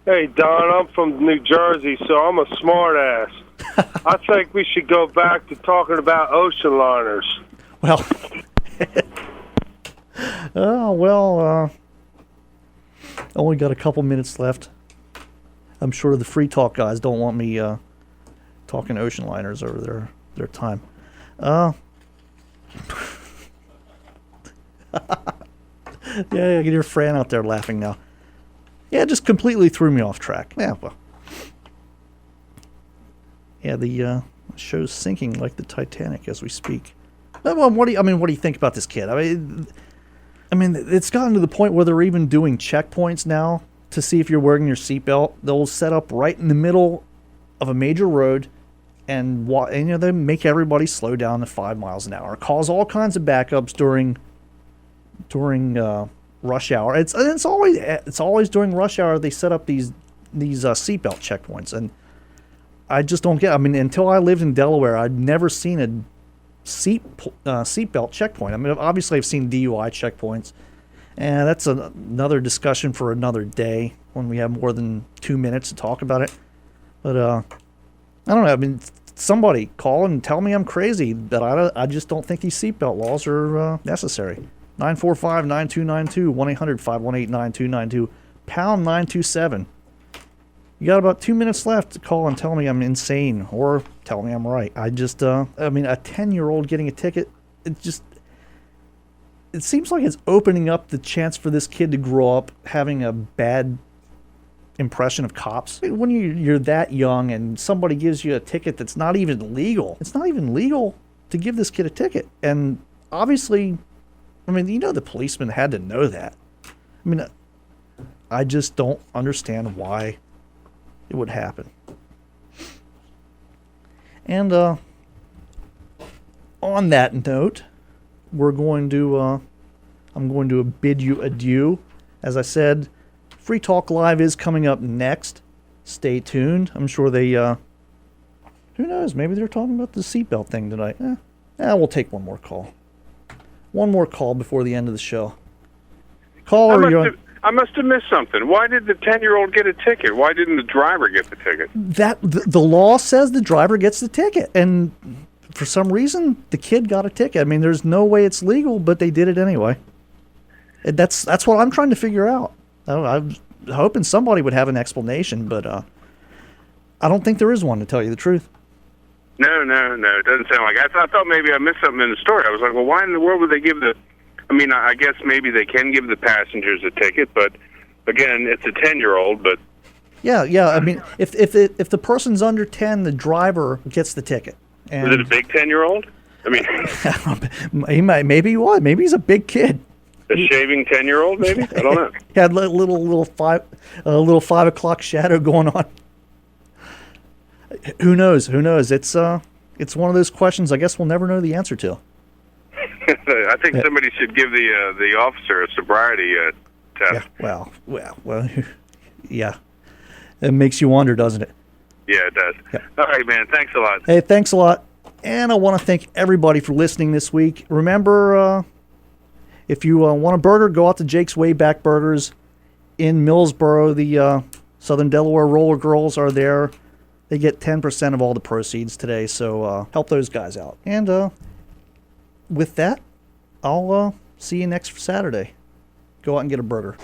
Hey, Don, I'm from New Jersey, so I'm a smart ass. I think we should go back to talking about ocean liners. Well, only got a couple minutes left. I'm sure the free talk guys don't want me talking ocean liners over their time. Yeah, get your Fran out there laughing now. Yeah, it just completely threw me off track. Yeah, well. Yeah, the show's sinking like the Titanic as we speak. Well, what do you think about this kid? I mean, it's gotten to the point where they're even doing checkpoints now to see if you're wearing your seatbelt. They'll set up right in the middle of a major road, and they make everybody slow down to 5 miles an hour. Cause all kinds of backups during rush hour. It's always during rush hour they set up these seatbelt checkpoints, and I just don't get. I mean, until I lived in Delaware, I'd never seen a seatbelt checkpoint. I mean, obviously I've seen DUI checkpoints, and that's another discussion for another day when we have more than 2 minutes to talk about it. But I don't know. I mean, somebody call and tell me I'm crazy, but I just don't think these seatbelt laws are necessary. 945-9292, 1-800-518-9292, pound 927. You got about 2 minutes left to call and tell me I'm insane or tell me I'm right. I just, I mean, a 10-year-old getting a ticket, it seems like it's opening up the chance for this kid to grow up having a bad impression of cops. When you're that young and somebody gives you a ticket that's not even legal, it's not even legal to give this kid a ticket. And obviously, I mean, the policeman had to know that. I mean, I just don't understand why it would happen. And on that note, I'm going to bid you adieu. As I said, Free Talk Live is coming up next. Stay tuned. I'm sure they, who knows, maybe they're talking about the seatbelt thing tonight. We'll take one more call. One more call before the end of the show. I must have missed something. Why did the 10-year-old get a ticket? Why didn't the driver get the ticket? The law says the driver gets the ticket, and for some reason the kid got a ticket. I mean, there's no way it's legal, but they did it anyway. And that's what I'm trying to figure out. I'm hoping somebody would have an explanation, but I don't think there is one, to tell you the truth. No. It doesn't sound like it. I thought maybe I missed something in the story. I was like, well, why in the world would they give I mean, I guess maybe they can give the passengers a ticket, but again, it's a 10-year-old. But yeah. I mean, if the person's under 10, the driver gets the ticket. And is it a big 10-year-old? I mean, maybe he was. Maybe he's a big kid. A shaving 10-year-old, maybe. I don't know. He had a little 5 o'clock shadow going on. Who knows? It's one of those questions I guess we'll never know the answer to. I think somebody should give the officer a sobriety test. Yeah, well, yeah. It makes you wonder, doesn't it? Yeah, it does. Yeah. All right, man. Thanks a lot. Hey, thanks a lot. And I want to thank everybody for listening this week. Remember, if you want a burger, go out to Jake's Wayback Burgers in Millsboro. The Southern Delaware Roller Girls are there. They get 10% of all the proceeds today, so help those guys out. And with that, I'll see you next Saturday. Go out and get a burger.